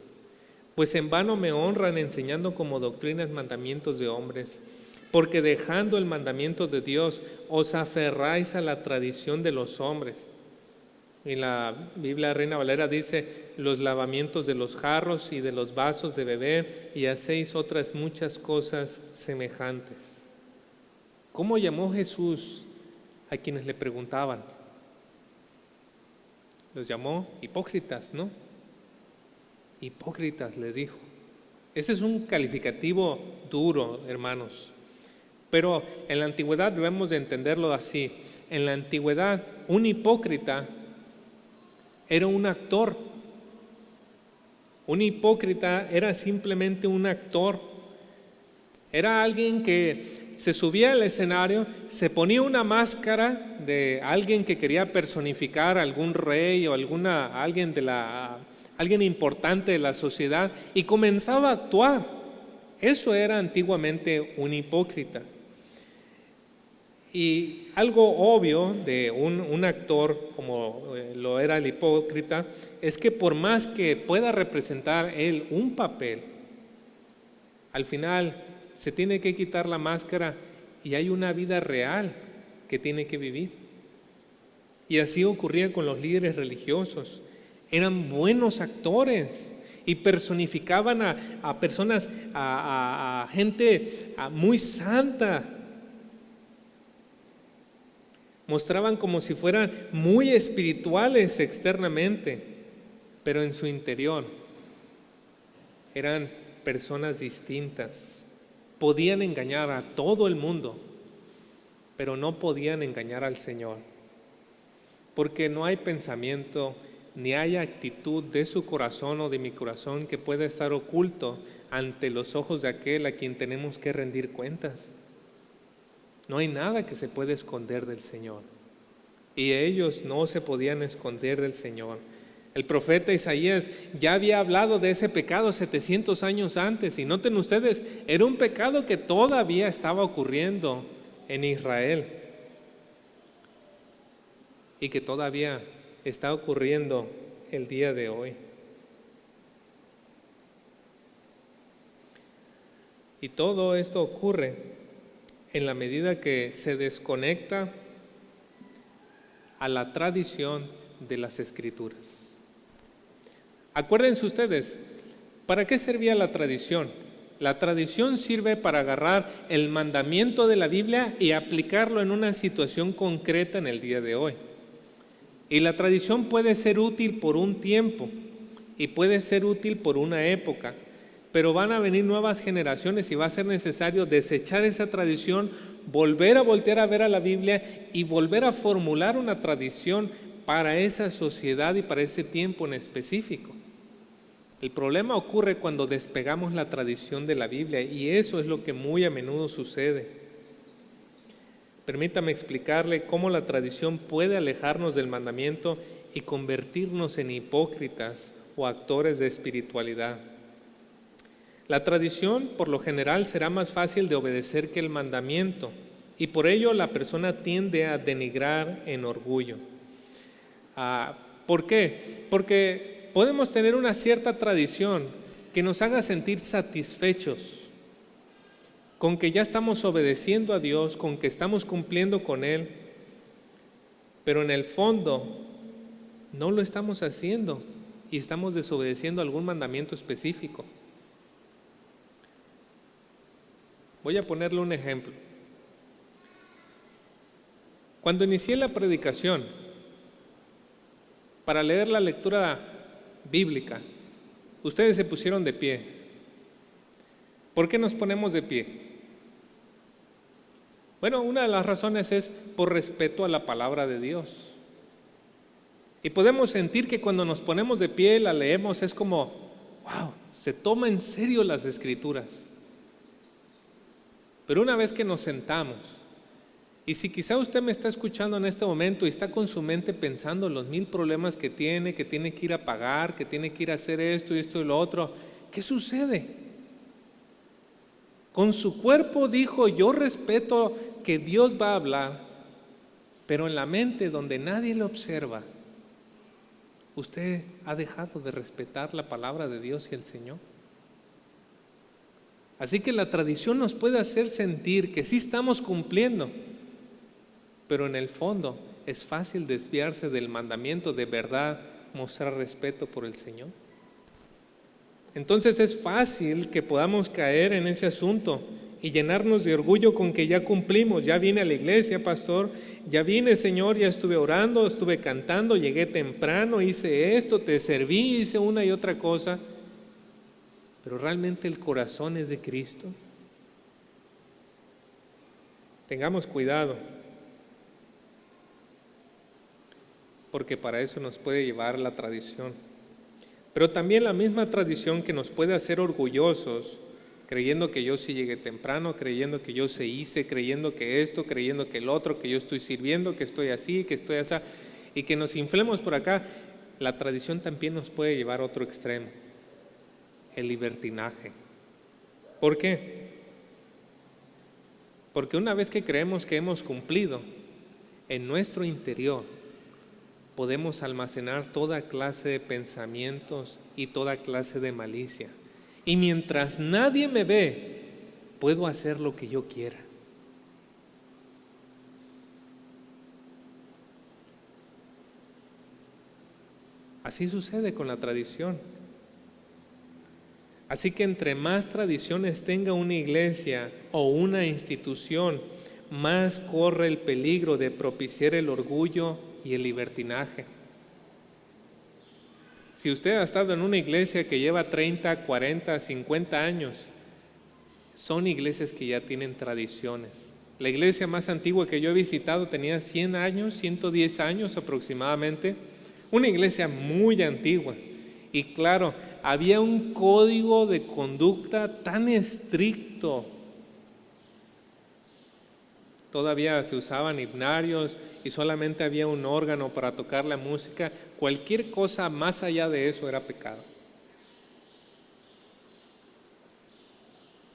Pues en vano me honran enseñando como doctrinas mandamientos de hombres, porque dejando el mandamiento de Dios os aferráis a la tradición de los hombres. Y la Biblia Reina Valera dice: los lavamientos de los jarros y de los vasos de beber, y hacéis otras muchas cosas semejantes. ¿Cómo llamó Jesús a quienes le preguntaban? Los llamó hipócritas, ¿no? Hipócritas, les dijo. Este es un calificativo duro, hermanos. Pero en la antigüedad debemos de entenderlo así. En la antigüedad, un hipócrita era un actor. Un hipócrita era simplemente un actor. Era alguien que se subía al escenario, se ponía una máscara de alguien que quería personificar a algún rey o alguien importante de la sociedad, y comenzaba a actuar. Eso era antiguamente un hipócrita. Y algo obvio de un actor como lo era el hipócrita es que por más que pueda representar él un papel, al final se tiene que quitar la máscara y hay una vida real que tiene que vivir. Y así ocurría con los líderes religiosos. Eran buenos actores y personificaban a personas, a gente muy santa. Mostraban como si fueran muy espirituales externamente, pero en su interior eran personas distintas. Podían engañar a todo el mundo, pero no podían engañar al Señor, porque no hay pensamiento ni hay actitud de su corazón o de mi corazón que pueda estar oculto ante los ojos de aquel a quien tenemos que rendir cuentas. No hay nada que se pueda esconder del Señor. Y ellos no se podían esconder del Señor. El profeta Isaías ya había hablado de ese pecado 700 años antes. Y noten ustedes, era un pecado que todavía estaba ocurriendo en Israel. Y que todavía está ocurriendo el día de hoy. Y todo esto ocurre en la medida que se desconecta a la tradición de las Escrituras. Acuérdense ustedes, ¿para qué servía la tradición? La tradición sirve para agarrar el mandamiento de la Biblia y aplicarlo en una situación concreta en el día de hoy. Y la tradición puede ser útil por un tiempo y puede ser útil por una época, pero van a venir nuevas generaciones y va a ser necesario desechar esa tradición, volver a voltear a ver a la Biblia y volver a formular una tradición para esa sociedad y para ese tiempo en específico. El problema ocurre cuando despegamos la tradición de la Biblia, y eso es lo que muy a menudo sucede. Permítame explicarle cómo la tradición puede alejarnos del mandamiento y convertirnos en hipócritas o actores de espiritualidad. La tradición, por lo general, será más fácil de obedecer que el mandamiento, y por ello la persona tiende a denigrar en orgullo. ¿Por qué? Porque podemos tener una cierta tradición que nos haga sentir satisfechos con que ya estamos obedeciendo a Dios, con que estamos cumpliendo con Él, pero en el fondo no lo estamos haciendo y estamos desobedeciendo algún mandamiento específico. Voy a ponerle un ejemplo. Cuando inicié la predicación, para leer la lectura bíblica, ustedes se pusieron de pie. ¿Por qué nos ponemos de pie? Bueno, una de las razones es por respeto a la palabra de Dios. Y podemos sentir que cuando nos ponemos de pie, la leemos, es como, wow, se toma en serio las Escrituras. Pero una vez que nos sentamos, y si quizá usted me está escuchando en este momento y está con su mente pensando en los 1000 problemas que tiene que ir a pagar, que tiene que ir a hacer esto y esto y lo otro, ¿qué sucede? Con su cuerpo dijo, yo respeto que Dios va a hablar, Pero en la mente donde nadie le observa, usted ha dejado de respetar la palabra de Dios y el Señor. Así que la tradición nos puede hacer sentir que sí estamos cumpliendo, pero en el fondo es fácil desviarse del mandamiento de verdad, mostrar respeto por el Señor. Entonces es fácil que podamos caer en ese asunto y llenarnos de orgullo con que ya cumplimos. Ya vine a la iglesia, pastor, ya vine, Señor, ya estuve orando, estuve cantando, llegué temprano, hice esto, te serví, hice una y otra cosa. Pero realmente el corazón es de Cristo. Tengamos cuidado, porque para eso nos puede llevar la tradición. Pero también la misma tradición que nos puede hacer orgullosos, creyendo que yo sí llegué temprano, creyendo que yo sí hice, creyendo que esto, creyendo que el otro, que yo estoy sirviendo, que estoy así, que estoy así, y que nos inflemos por acá. La tradición también nos puede llevar a otro extremo, el libertinaje. ¿Por qué? Porque una vez que creemos que hemos cumplido, en nuestro interior podemos almacenar toda clase de pensamientos y toda clase de malicia. Y mientras nadie me ve, puedo hacer lo que yo quiera. Así sucede con la tradición. Así que entre más tradiciones tenga una iglesia o una institución, más corre el peligro de propiciar el orgullo y el libertinaje. Si usted ha estado en una iglesia que lleva 30, 40, 50 años, son iglesias que ya tienen tradiciones. La iglesia más antigua que yo he visitado tenía 100 años, 110 años aproximadamente, una iglesia muy antigua. Y claro, había un código de conducta tan estricto. Todavía se usaban himnarios y solamente había un órgano para tocar la música. Cualquier cosa más allá de eso era pecado.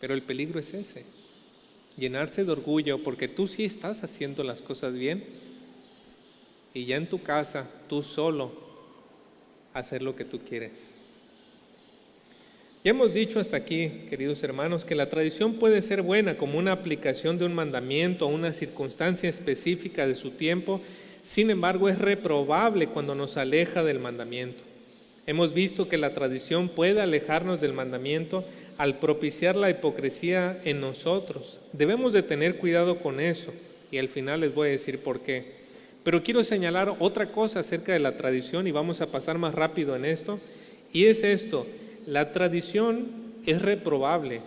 Pero el peligro es ese, llenarse de orgullo porque tú sí estás haciendo las cosas bien y ya en tu casa, tú solo, hacer lo que tú quieres. Ya hemos dicho hasta aquí, queridos hermanos, que la tradición puede ser buena como una aplicación de un mandamiento o una circunstancia específica de su tiempo. Sin embargo, es reprobable cuando nos aleja del mandamiento. Hemos visto que la tradición puede alejarnos del mandamiento al propiciar la hipocresía en nosotros. Debemos de tener cuidado con eso y al final les voy a decir por qué. Pero quiero señalar otra cosa acerca de la tradición y vamos a pasar más rápido en esto, y es esto: la tradición es reprobable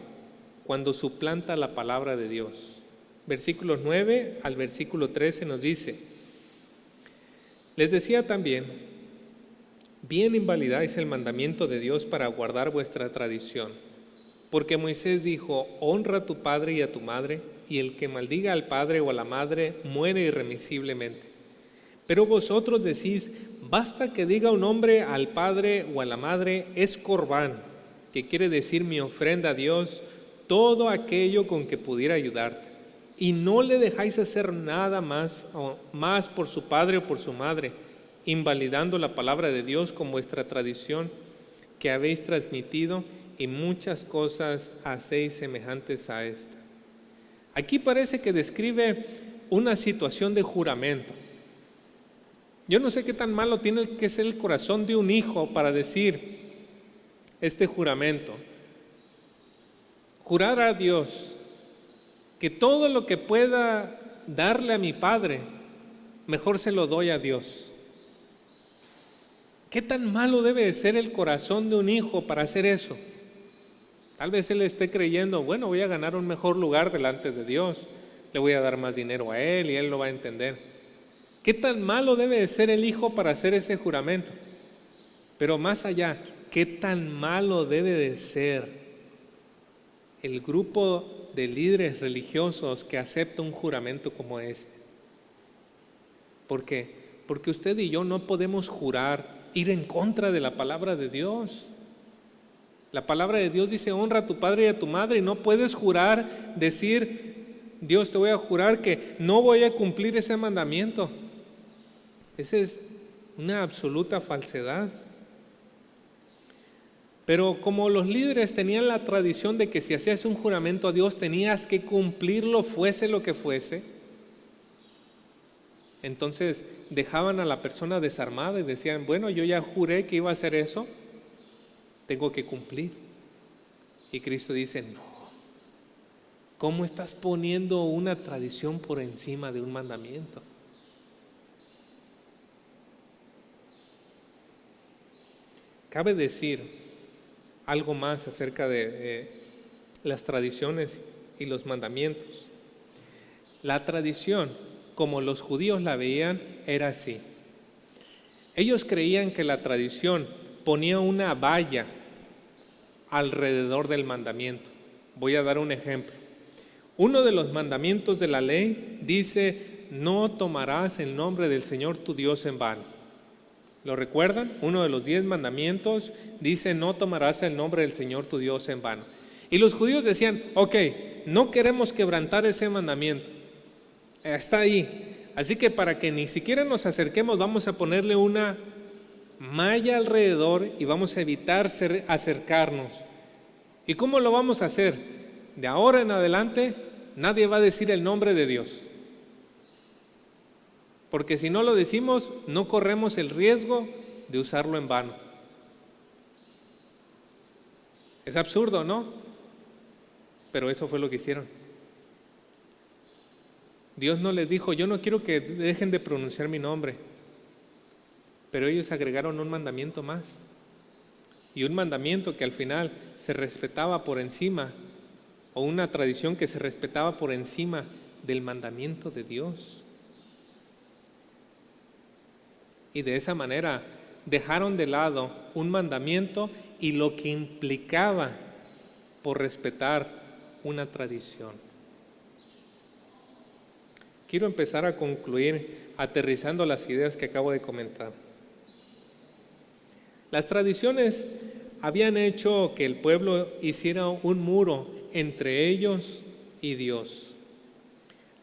cuando suplanta la palabra de Dios. Versículos 9 al versículo 13 nos dice: les decía también, bien invalidáis el mandamiento de Dios para guardar vuestra tradición, porque Moisés dijo, honra a tu padre y a tu madre, y el que maldiga al padre o a la madre muere irremisiblemente. Pero vosotros decís, basta que diga un hombre al padre o a la madre, es corbán, que quiere decir mi ofrenda a Dios, todo aquello con que pudiera ayudarte. Y no le dejáis hacer nada más por su padre o por su madre, invalidando la palabra de Dios con vuestra tradición que habéis transmitido, y muchas cosas hacéis semejantes a esta. Aquí parece que describe una situación de juramento. Yo no sé qué tan malo tiene que ser el corazón de un hijo para decir este juramento. Jurar a Dios que todo lo que pueda darle a mi padre, mejor se lo doy a Dios. ¿Qué tan malo debe de ser el corazón de un hijo para hacer eso? Tal vez él esté creyendo, bueno, voy a ganar un mejor lugar delante de Dios, le voy a dar más dinero a él y él lo va a entender. ¿Qué tan malo debe de ser el hijo para hacer ese juramento? Pero más allá, ¿qué tan malo debe de ser el grupo de líderes religiosos que acepta un juramento como ese? ¿Por qué? Porque usted y yo no podemos jurar, ir en contra de la palabra de Dios. La palabra de Dios dice, honra a tu padre y a tu madre, y no puedes jurar, decir, Dios, te voy a jurar que no voy a cumplir ese mandamiento. Esa es una absoluta falsedad. Pero como los líderes tenían la tradición de que si hacías un juramento a Dios tenías que cumplirlo fuese lo que fuese, entonces dejaban a la persona desarmada y decían, bueno, yo ya juré que iba a hacer eso, tengo que cumplir. Y Cristo dice, no, ¿cómo estás poniendo una tradición por encima de un mandamiento? Cabe decir algo más acerca de las tradiciones y los mandamientos. La tradición, como los judíos la veían, era así. Ellos creían que la tradición ponía una valla alrededor del mandamiento. Voy a dar un ejemplo. Uno de los mandamientos de la ley dice, no tomarás el nombre del Señor tu Dios en vano. ¿Lo recuerdan? Uno de los 10 mandamientos dice, no tomarás el nombre del Señor tu Dios en vano. Y los judíos decían, ok, no queremos quebrantar ese mandamiento. Está ahí. Así que para que ni siquiera nos acerquemos, vamos a ponerle una malla alrededor y vamos a evitar acercarnos. ¿Y cómo lo vamos a hacer? De ahora en adelante, nadie va a decir el nombre de Dios. Porque si no lo decimos, no corremos el riesgo de usarlo en vano. Es absurdo, ¿no? Pero eso fue lo que hicieron. Dios no les dijo, yo no quiero que dejen de pronunciar mi nombre. Pero ellos agregaron un mandamiento más. Y un mandamiento que al final se respetaba por encima, o una tradición que se respetaba por encima del mandamiento de Dios. Y de esa manera dejaron de lado un mandamiento y lo que implicaba por respetar una tradición. Quiero empezar a concluir aterrizando las ideas que acabo de comentar. Las tradiciones habían hecho que el pueblo hiciera un muro entre ellos y Dios.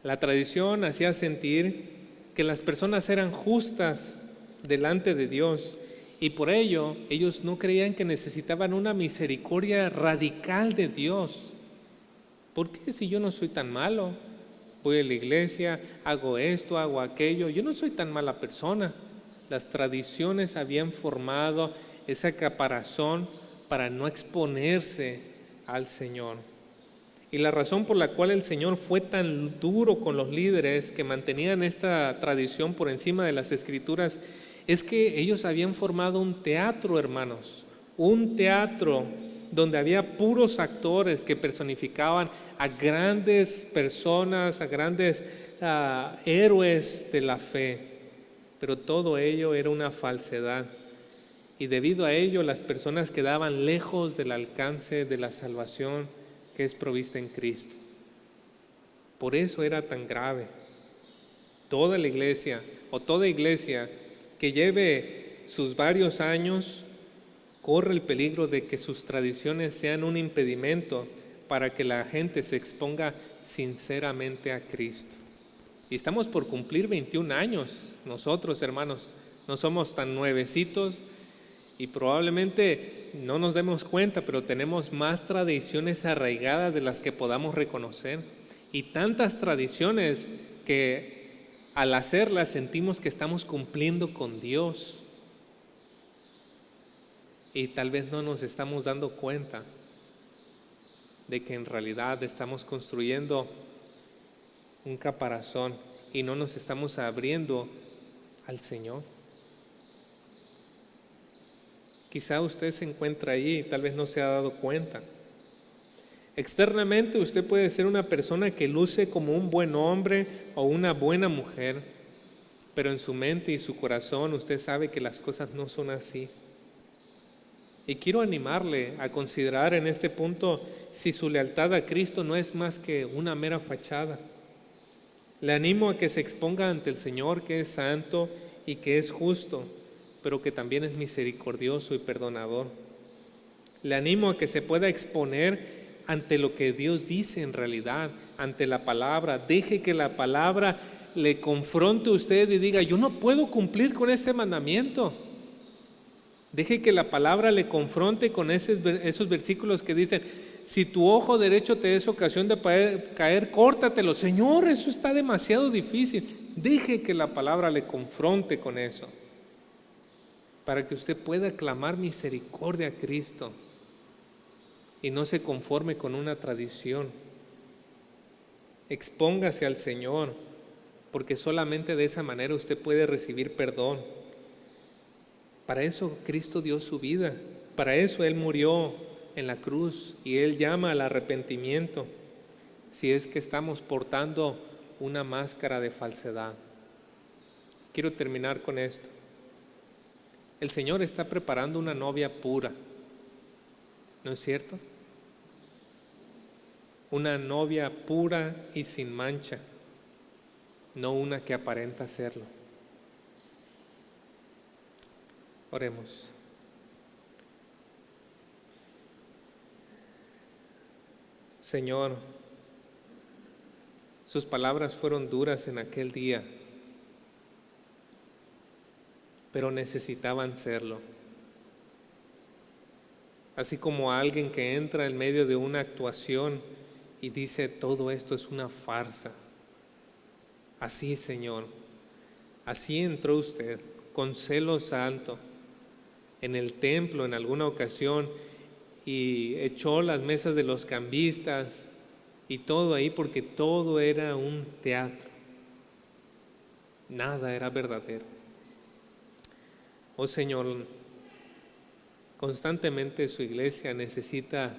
La tradición hacía sentir que las personas eran justas delante de Dios y por ello ellos no creían que necesitaban una misericordia radical de Dios. ¿Por qué si yo no soy tan malo? Voy a la iglesia, hago esto, hago aquello, yo no soy tan mala persona. Las tradiciones habían formado esa caparazón para no exponerse al Señor. Y la razón por la cual el Señor fue tan duro con los líderes que mantenían esta tradición por encima de las Escrituras es que ellos habían formado un teatro, hermanos, un teatro donde había puros actores que personificaban a grandes personas, a grandes héroes de la fe, pero todo ello era una falsedad y debido a ello las personas quedaban lejos del alcance de la salvación que es provista en Cristo. Por eso era tan grave. Toda la iglesia o toda iglesia que lleve sus varios años corre el peligro de que sus tradiciones sean un impedimento para que la gente se exponga sinceramente a Cristo. Y estamos por cumplir 21 años nosotros, hermanos, no somos tan nuevecitos y probablemente no nos demos cuenta, pero tenemos más tradiciones arraigadas de las que podamos reconocer y tantas tradiciones que al hacerlas sentimos que estamos cumpliendo con Dios y tal vez no nos estamos dando cuenta de que en realidad estamos construyendo un caparazón y no nos estamos abriendo al Señor. Quizá usted se encuentra ahí y tal vez no se ha dado cuenta. Externamente usted puede ser una persona que luce como un buen hombre o una buena mujer, pero en su mente y su corazón usted sabe que las cosas no son así. Y quiero animarle a considerar en este punto si su lealtad a Cristo no es más que una mera fachada. Le animo a que se exponga ante el Señor, que es santo y que es justo, pero que también es misericordioso y perdonador. Le animo a que se pueda exponer ante lo que Dios dice en realidad, ante la palabra. Deje que la palabra le confronte a usted y diga, yo no puedo cumplir con ese mandamiento. Deje que la palabra le confronte con esos versículos que dicen, si tu ojo derecho te es ocasión de caer, córtatelo. Señor, eso está demasiado difícil. Deje que la palabra le confronte con eso, para que usted pueda clamar misericordia a Cristo y no se conforme con una tradición. Expóngase al Señor, porque solamente de esa manera usted puede recibir perdón. Para eso Cristo dio su vida, para eso Él murió en la cruz y Él llama al arrepentimiento si es que estamos portando una máscara de falsedad. Quiero terminar con esto. El Señor está preparando una novia pura, ¿no es cierto? Una novia pura y sin mancha, no una que aparenta serlo. Oremos. Señor, sus palabras fueron duras en aquel día, pero necesitaban serlo. Así como alguien que entra en medio de una actuación y dice, todo esto es una farsa. Así, Señor, así entró usted con celo santo en el templo en alguna ocasión y echó las mesas de los cambistas y todo ahí, porque todo era un teatro. Nada era verdadero. Oh Señor, constantemente su iglesia necesita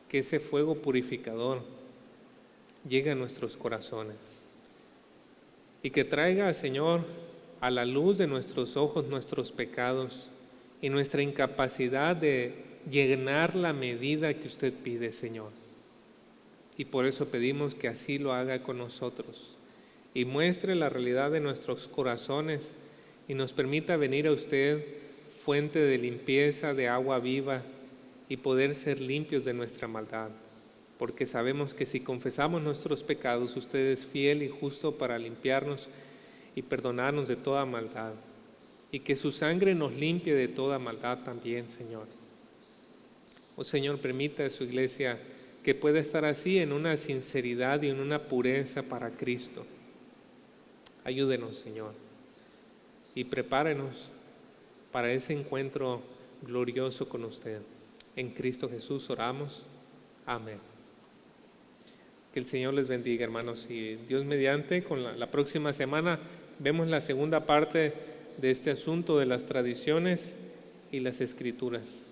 que ese fuego purificador llegue a nuestros corazones y que traiga, Señor, a la luz de nuestros ojos nuestros pecados y nuestra incapacidad de llenar la medida que usted pide, Señor. Y por eso pedimos que así lo haga con nosotros y muestre la realidad de nuestros corazones y nos permita venir a usted, fuente de limpieza, de agua viva, y poder ser limpios de nuestra maldad, porque sabemos que si confesamos nuestros pecados, usted es fiel y justo para limpiarnos y perdonarnos de toda maldad, y que su sangre nos limpie de toda maldad también, Señor. Oh Señor, permita a su iglesia que pueda estar así en una sinceridad y en una pureza para Cristo. Ayúdenos, Señor, y prepárenos para ese encuentro glorioso con usted. En Cristo Jesús oramos. Amén. Que el Señor les bendiga, hermanos, y Dios mediante, con la próxima semana vemos la segunda parte de este asunto de las tradiciones y las escrituras.